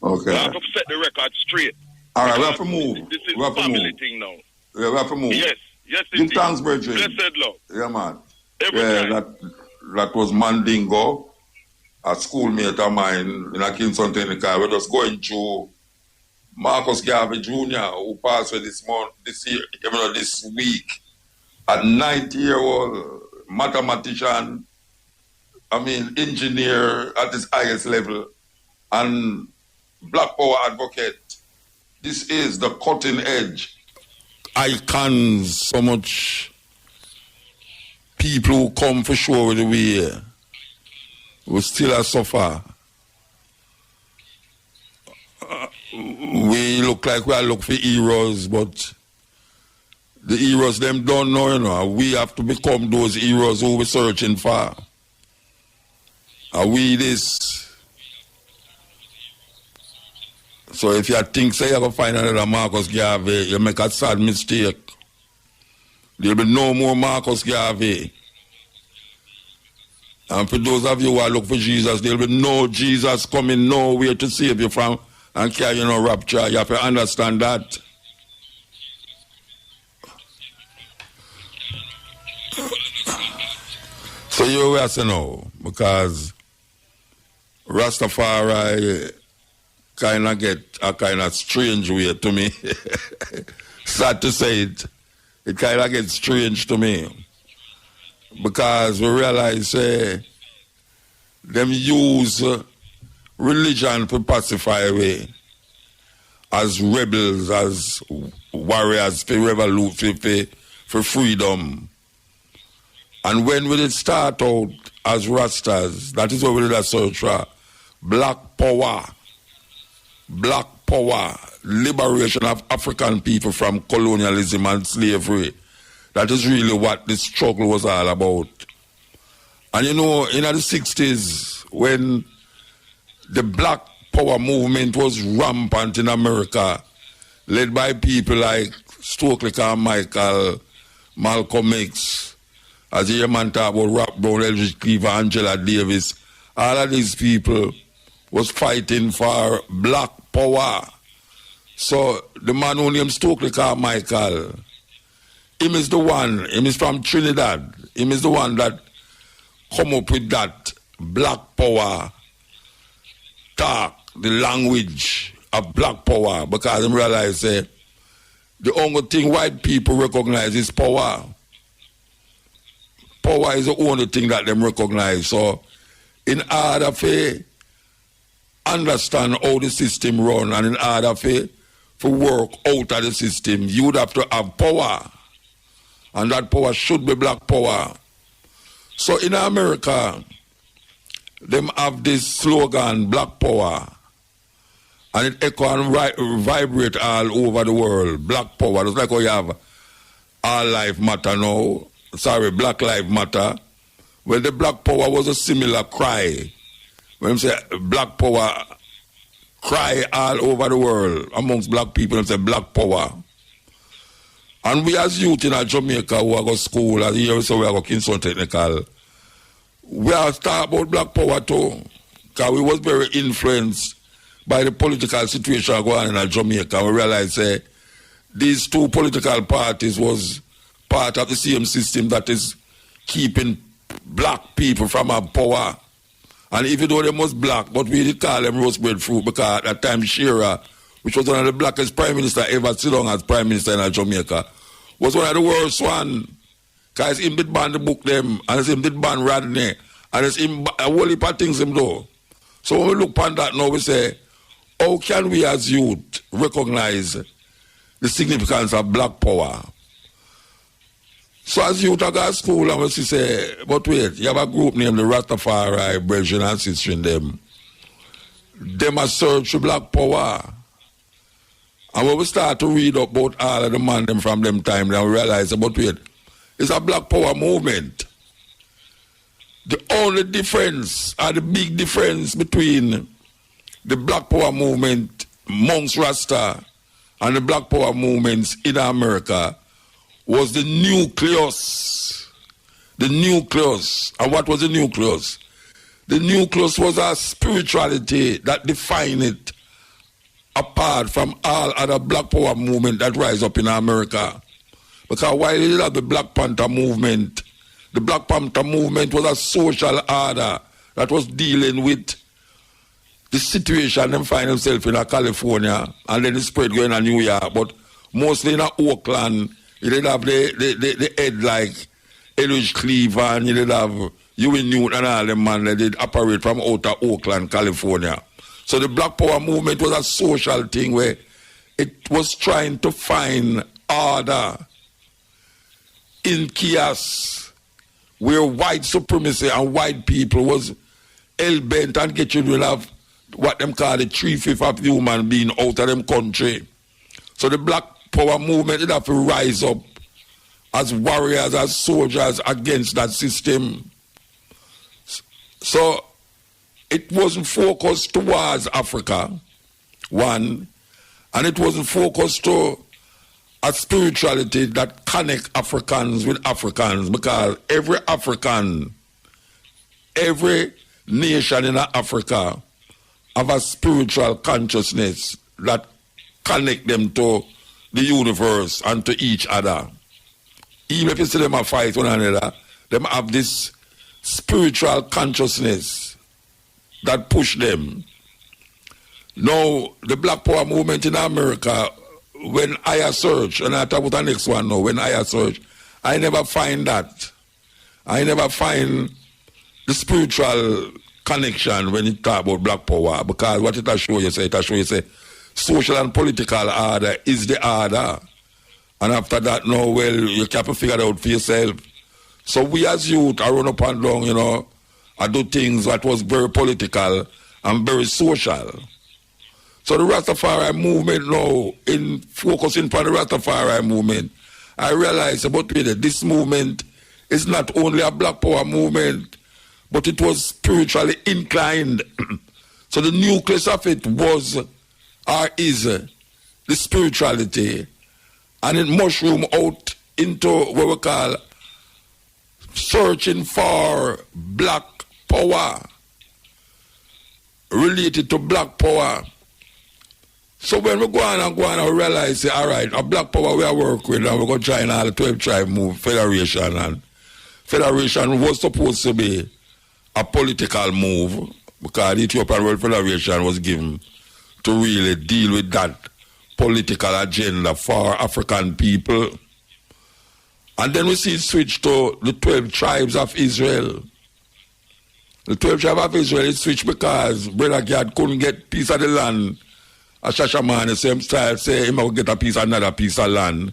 Okay. I have to set the record straight. All right, we have to move. This is a family thing now. Yeah, we have to move. Yes, Give thanks, Bridget. Blessed Lord. Yeah, man. Every time. That was Mandingo, a schoolmate of mine in a Kingston Technical. We're just going through Marcus Garvey Jr., who passed away this week, at 90-year-old, mathematician, engineer at his highest level, and Black Power advocate. This is the cutting edge. Icons, so much people who come for sure with the way, we still suffer. We look like we are looking for heroes, but the heroes them don't know, We have to become those heroes who we're searching for. Are we this? So if you think say you're going to find another Marcus Garvey, you make a sad mistake. There'll be no more Marcus Garvey. And for those of you who are looking for Jesus, there'll be no Jesus coming nowhere to save you from and carry no rapture. You have to understand that. So you have to know, because Rastafari kind of get a kind of strange way to me. Sad to say it. It kind of gets strange to me. Because we realize them use religion to pacify away as rebels, as warriors for revolution, for freedom. And when we did start out as Rastas, that is what we did a search for. Black power, liberation of African people from colonialism and slavery. That is really what this struggle was all about. And in the 60s, when the Black Power movement was rampant in America, led by people like Stokely Carmichael, Malcolm X, as you man talk about Rap Brown, Eldridge Cleaver, Angela Davis, all of these people was fighting for Black Power. So the man who named Stokely Carmichael, him is from Trinidad. Him is the one that come up with that Black Power talk, the language of Black Power, because he realized the only thing white people recognize is power. Power is the only thing that them recognize. So in order to understand how the system run, and in order to work out of the system, you would have to have power. And that power should be black power. So in America, them have this slogan, black power. And it echo and vibrate all over the world. Black power. It's like how you have all life matter now. Sorry, black life matter. Well, the black power was a similar cry. When you say black power, cry all over the world amongst black people, and say black power. And we as youth in Jamaica who go to school, as you say we go Kingston Technical, we are talking about black power too. Because we was very influenced by the political situation going on in Jamaica. We realized these two political parties was part of the same system that is keeping black people from our power. And even though they was black, but we did call them roast bread fruit because at that time Shearer, which was one of the blackest prime minister ever sit down as prime minister in Jamaica, was one of the worst one. Because him did ban the book them, and him did ban Rodney, and it's him a whole heap of things him do. So when we look upon that now, we say, how can we as youth recognize the significance of black power? So as youth I go to school, and we say, but wait, you have a group named the Rastafari, brethren and sisters in them. Them a search for black power. And when we start to read about all of the man them from them time, then we realize, but wait, it's a black power movement. The only difference, or the big difference between the black power movement amongst Rasta and the black power movements in America was the nucleus. The nucleus. And what was the nucleus? The nucleus was a spirituality that defined it apart from all other black power movement that rise up in America. Because while you have the Black Panther movement, the Black Panther movement was a social order that was dealing with the situation them find themselves in California, and then it spread going to New York, but mostly in Oakland. You did have the head like Elridge Cleaver, and you did have Huey Newton and all them man that did operate from outer Oakland, California. So the Black Power movement was a social thing where it was trying to find order in chaos, where white supremacy and white people was hell-bent and getting rid of what them call the 3/5 of human being out of them country. So the Black Power movement did have to rise up as warriors, as soldiers against that system. So it wasn't focused towards Africa, one, and it wasn't focused to a spirituality that connect Africans with Africans, because every African, every nation in Africa have a spiritual consciousness that connect them to the universe and to each other. Even if you see them a fight one another, them have this spiritual consciousness that push them. Now, the Black Power movement in America, when I search, and I talk about the next one now, when I search, I never find that. I never find the spiritual connection when you talk about Black Power, because what it show you say, social and political order is the order. And after that, no, well, you can't figure it out for yourself. So we as youth, I run up and down, you know, I do things that was very political and very social. So the Rastafari movement now, in focusing on the Rastafari movement, I realized about this movement is not only a Black Power movement, but it was spiritually inclined. So the nucleus of it was, or is, the spirituality, and it mushroomed out into what we call searching for Black Power, related to Black Power. So when we go on, we realize, say, all right, a Black Power we are working with, and we're going to try all the 12 tribe move, Federation, and Federation was supposed to be a political move, because the Ethiopian World Federation was given to really deal with that political agenda for African people. And then we see it switch to the 12 tribes of Israel. The 12 tribes of Israel is switched because Brother Gad couldn't get piece of the land. A Shashaman, the same style, say he might get a piece, another piece of land.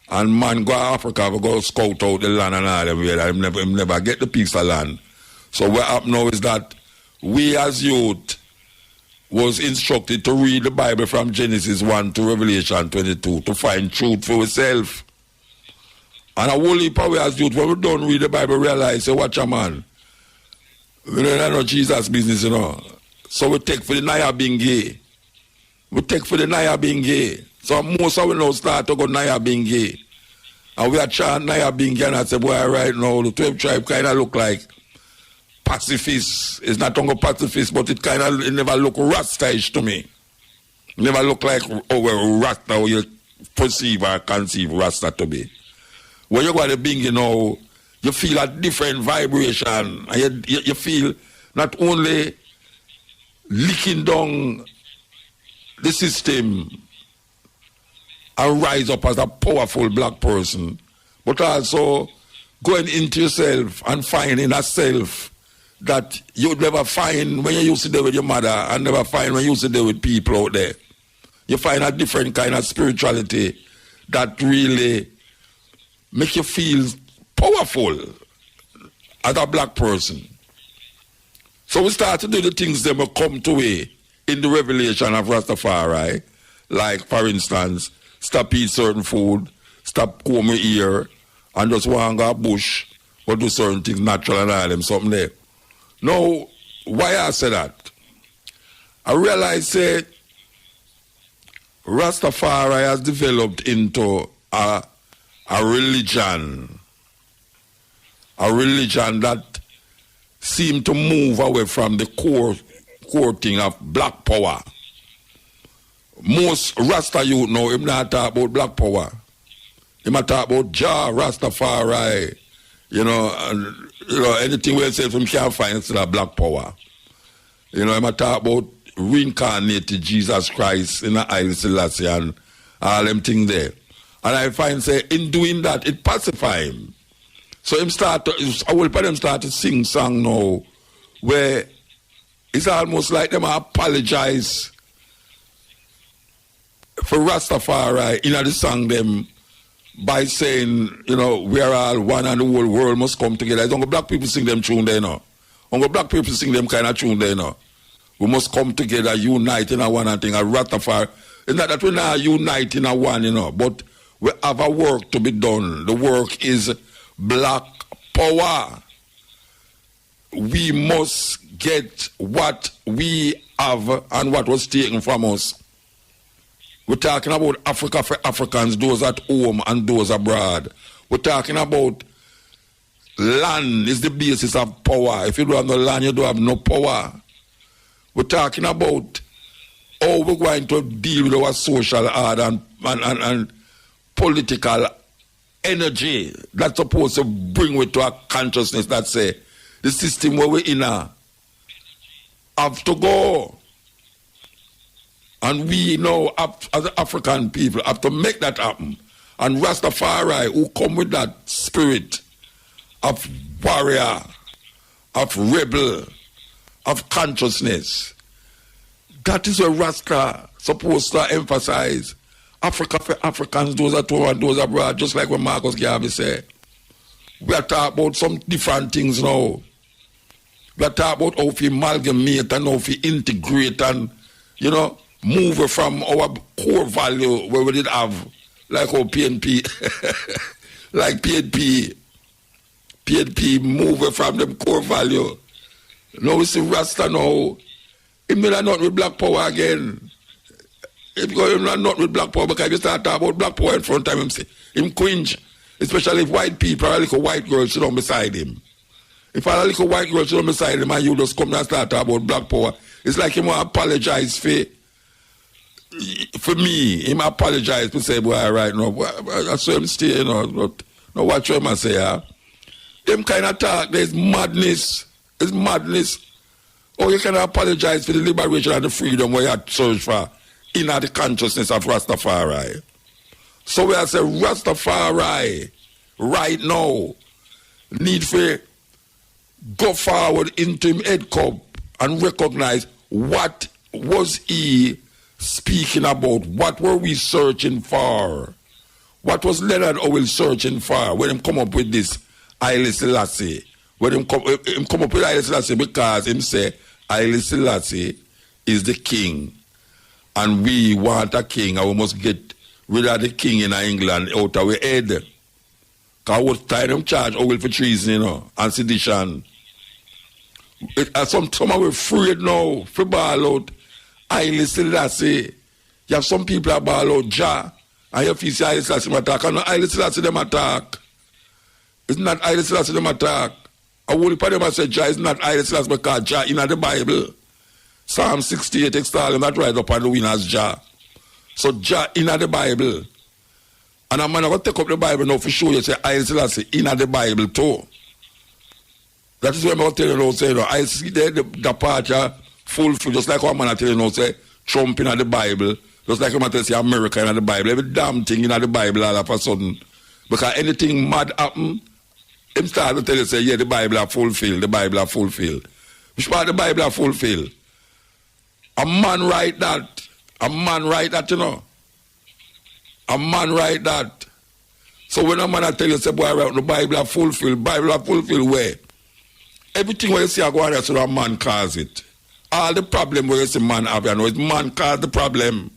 And man go to Africa, we go scout out the land and all everywhere. And him never get the piece of land. So what happened now is that we as youth was instructed to read the Bible from Genesis 1 to Revelation 22 to find truth for ourselves. And a whole heap of we as youth, when we don't read the Bible, realize, say, watch a man. We don't know Jesus business, you know. So we take for the Naya being gay. We take for the Naya being gay. So most of we now start to go Naya being gay. And we are chant Naya being gay, and I say, boy, right now, the 12 tribe kind of look like pacifist. It's not only pacifist, but it never look Rasta-ish to me. Never look like Rasta, how you perceive or conceive Rasta to be. When you go to the Bing, you know, you feel a different vibration. And you feel not only licking down the system and rise up as a powerful black person, but also going into yourself and finding a self that you'd never find when you used to deal with your mother and never find when you used to deal with people out there. You find a different kind of spirituality that really make you feel powerful as a black person. So we start to do the things that will come to way in the revelation of Rastafari. Like, for instance, stop eat certain food, stop comb your ear, and just walk a bush, or do certain things natural and all them, something there. Now, why I say that? I realize that Rastafari has developed into a religion that seemed to move away from the core thing of black power. Most Rasta youth now, him not talk about black power. Him not talk about Jah, Rastafari, and anything we say from can't find still a black power. Him not talk about reincarnated Jesus Christ in the Haile Selassie and all them things there. And I find say in doing that it pacify him. So him start to sing song now where it's almost like them apologize for Rastafari in the song them by saying, we are all one and the whole world must come together. It's only black people sing them tune there now. Only black people sing them kind of tune there now. We must come together, unite in a one and thing, a Rastafari. It's not that we're not uniting in a one, but we have a work to be done. The work is black power. We must get what we have and what was taken from us. We're talking about Africa for Africans, those at home and those abroad. We're talking about land is the basis of power. If you don't have no land, you don't have no power. We're talking about how we're going to deal with our social order and political energy that's supposed to bring with to our consciousness that say the system where we're in have to go. And we know as African people have to make that happen. And Rastafari who come with that spirit of warrior, of rebel, of consciousness. That is what Rasta supposed to emphasize. Africa for Africans, those at home and those abroad, just like what Marcus Garvey said. We are talking about some different things now. We are talking about how we amalgamate and how we integrate and, move from our core value where we did have, like our PNP, like PNP move from them core value. Now we see Rasta now, he may not with black power again. If you not with black power, because if you start talking about black power in front of him, him cringe. Especially if white people or a little white girl sit down beside him. If a little white girl sit down beside him and you just come and start talking about black power, it's like him want to apologize for me. Him apologize to say, boy, right now, that's why him stay, but no, watch what I say, them kind of talk, there's madness. It's madness. Or you can apologize for the liberation and the freedom where you had searched for in the consciousness of Rastafari. So we have said Rastafari right now need to go forward into him head cup and recognize what was he speaking about, what were we searching for, What was Leonard Howell searching for when him come up with this Haile Selassie? When him come up with Haile Selassie because him say Haile Selassie is the king and we want a king and we must get rid of the king in England out of our head. Because I was tired of charge Howell for treason, you know, and sedition. Some are afraid now for ball out Haile Selassie. You have some people that ball out Jah. And you see Haile Selassie attack. And Haile Selassie them attack. It's not Haile Selassie them attack. I will put them and say Jah is not Haile Selassie because Jah in the Bible. Psalm 68 extol him that right up on the winner's Jah. So Jah in the Bible. And I'm going to take up the Bible now for show you say Haile Selassie in the Bible too. That is what I'm going to tell you now. Say, I see the part fulfill just like what I'm tell you now say Trump in the Bible. Just like I'm going to say America in the Bible. Every damn thing in the Bible all of a sudden. Because anything mad happen, him start to tell you say, yeah, the Bible are fulfilled. The Bible are fulfilled. Which part the Bible are fulfilled? A man write that. A man write that, you know. A man write that. So when a man I tell you, say, boy, the Bible are fulfilled. Bible are fulfilled where? Everything where you see I go on there, so a man cause it. All the problem where you see man have, you know, it's man cause the problem.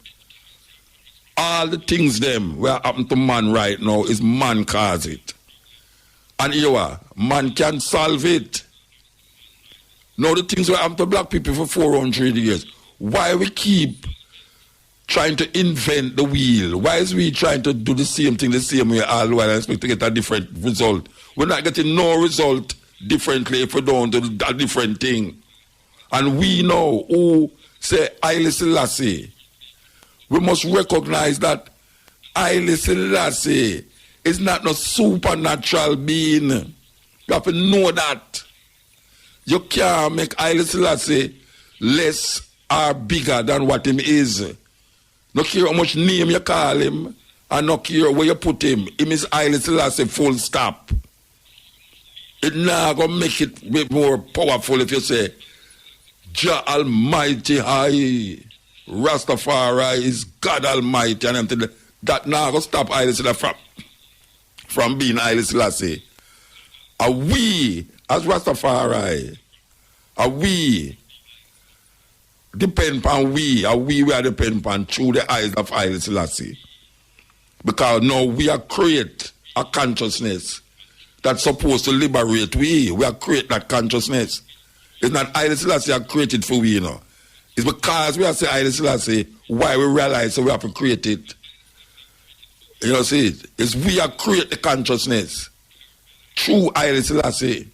All the things them where happen to man right now is man cause it. And you are, man can solve it. Now the things where happen to black people for 400 years. Why we keep trying to invent the wheel? Why is we trying to do the same thing the same way all the while and expect to get a different result? We're not getting no result differently if we don't do a different thing. And we know who say Haile Selassie. We must recognize that Haile Selassie is not no supernatural being. You have to know that. You can't make Haile Selassie less or bigger than what him is. No care how much name you call him, and no care where you put him. Him is Haile Selassie full stop. It now gonna make it a bit more powerful if you say, Jah Almighty High, Rastafari is God Almighty, and everything. That now gonna stop Haile Selassie from being Haile Selassie. Are we, as Rastafari, are we depend upon we are depend upon through the eyes of Haile Selassie. Because now we are create a consciousness that's supposed to liberate we. We are create that consciousness. It's not Haile Selassie are created for we, you know. It's because we are saying Haile Selassie why we realize so we have to create it. You know, see it? It's we are create the consciousness through Haile Selassie.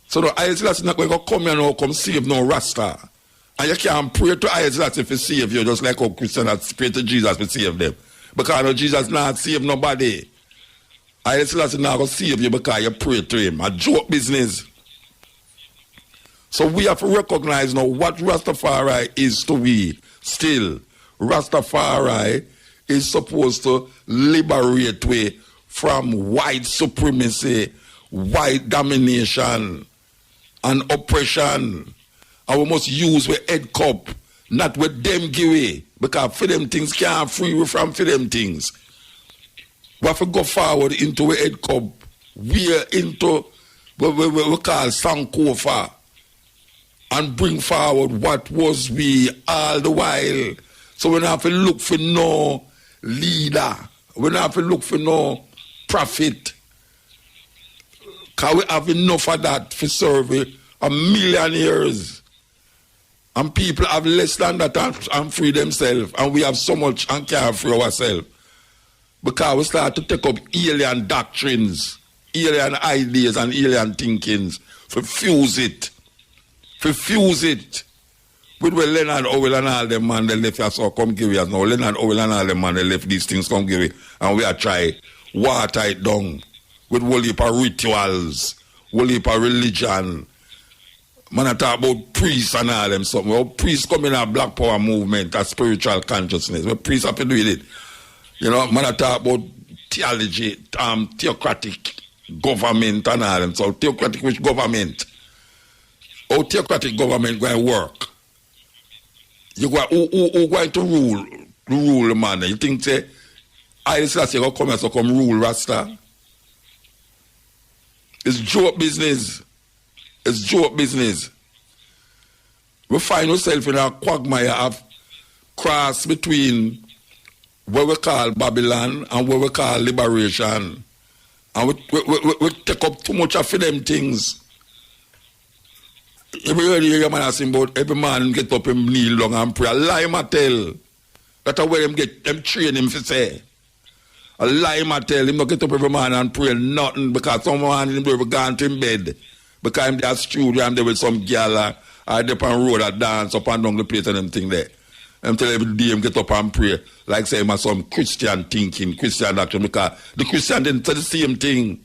So the Haile Selassie not going to come here and come save no Rasta. And you can't pray to Haile Selassie for save you, just like how Christians pray to Jesus for save them. Because Jesus not save nobody. Haile Selassie not going to save you because you pray to him. A joke business. So we have to recognize now what Rastafari is to we. Still, Rastafari is supposed to liberate we from white supremacy, white domination, and oppression. And we must use with head cup, not with them give away. Because for them things can't free we from for them things. We have to go forward into a head cup. We are into what we call Sankofa. And bring forward what was we all the while. So we don't have to look for no leader. We don't have to look for no prophet. Because we have enough of that for serving a million years. And people have less than that and free themselves. And we have so much and can't free ourselves. Because we start to take up alien doctrines, alien ideas and alien thinkings. To fuse it. To fuse it. With where Leonard Howell and all them man, they left us all come give us now. Leonard Howell and all them man, they left these things come give it. And we are try water it down. With whole heap of rituals, whole heap of religion. Man, I talk about priests and all them something. Well, priests come in a Black Power movement, a spiritual consciousness. Well, priests have to do with it. You know, man, I talk about theology, theocratic government and all them. So, theocratic which government? How theocratic government going to work? You go, who going to rule the man? You think, say, I say go come here so come rule Rasta. It's joke business. It's joke business. We find ourselves in a quagmire of cross between what we call Babylon and what we call liberation. And we take up too much of them things. Every hear a man saying about every man get up and kneel down and pray. A lie ma tell. That's where them train him to say. A lie ma tell him not get up every man and pray nothing because someone in him gone to him bed. Because I'm there studio, I'm there with some girl or they on road that dance up and down the place and them thing there. I'm telling every day him get up and pray. Like say him some Christian thinking, Christian doctrine, because the Christian didn't say the same thing.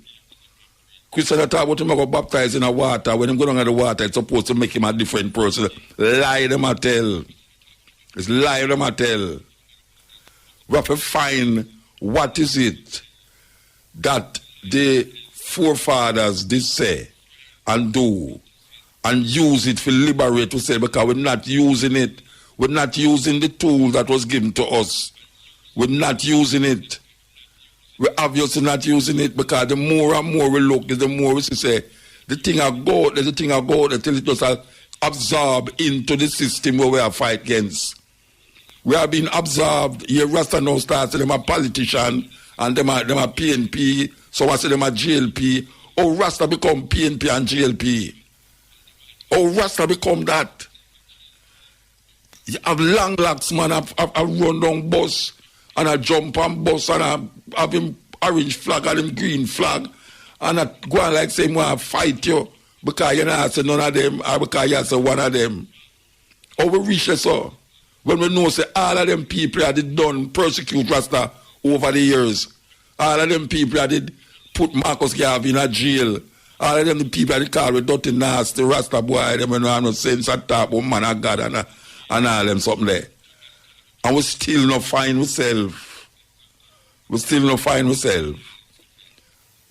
Christian talk about him go baptize in the water. When him go down in the water, it's supposed to make him a different person. Lie them I tell. It's lie them I tell. We have to find what is it that the forefathers did say and do and use it to liberate to say, because we're not using it. We're not using the tool that was given to us. We're not using it. We're obviously not using it because the more and more we look, the more we say, the thing I go, there's the thing I go, until it just absorb into the system where we are fight against. We are being absorbed. Here Rasta now starts, them a politician and them a PNP, so I say them a GLP. Oh, Rasta become PNP and GLP. Oh, Rasta become that. You have long locks, man. I run down bus and I jump on bus and I have him orange flag and him green flag and I go on like say, I fight you because you know say none of them or because you say one of them. How we reach this so? When we know say all of them people that did done persecute Rasta over the years. All of them people that did put Marcus Garvey in a jail. All of them the people that did call with dirty nasty Rasta boy, them no have no sense at top, oh man of God and all them something there. And we still not find ourselves. We still not find ourselves.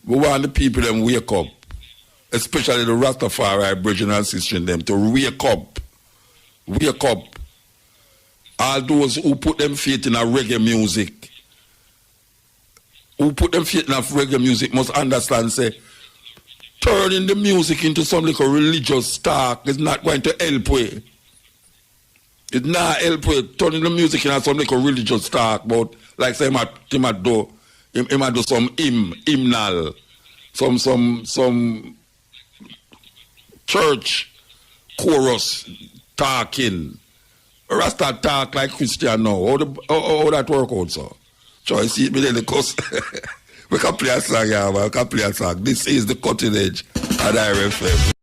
We want the people them wake up. Especially the Rastafari brethren and sisters them to wake up. Wake up. All those who put them faith in a reggae music. Who put them faith in a reggae music must understand, say, turning the music into some like a religious talk is not going to help with. It's not help with turning the music into some like a religious talk, but like say he might do some hymnal, some church chorus talking. Rasta talk like Christian now. How that work out, so? So I see it me because we can play a song, yeah, we can play a song. This is the cutting edge at IRFM.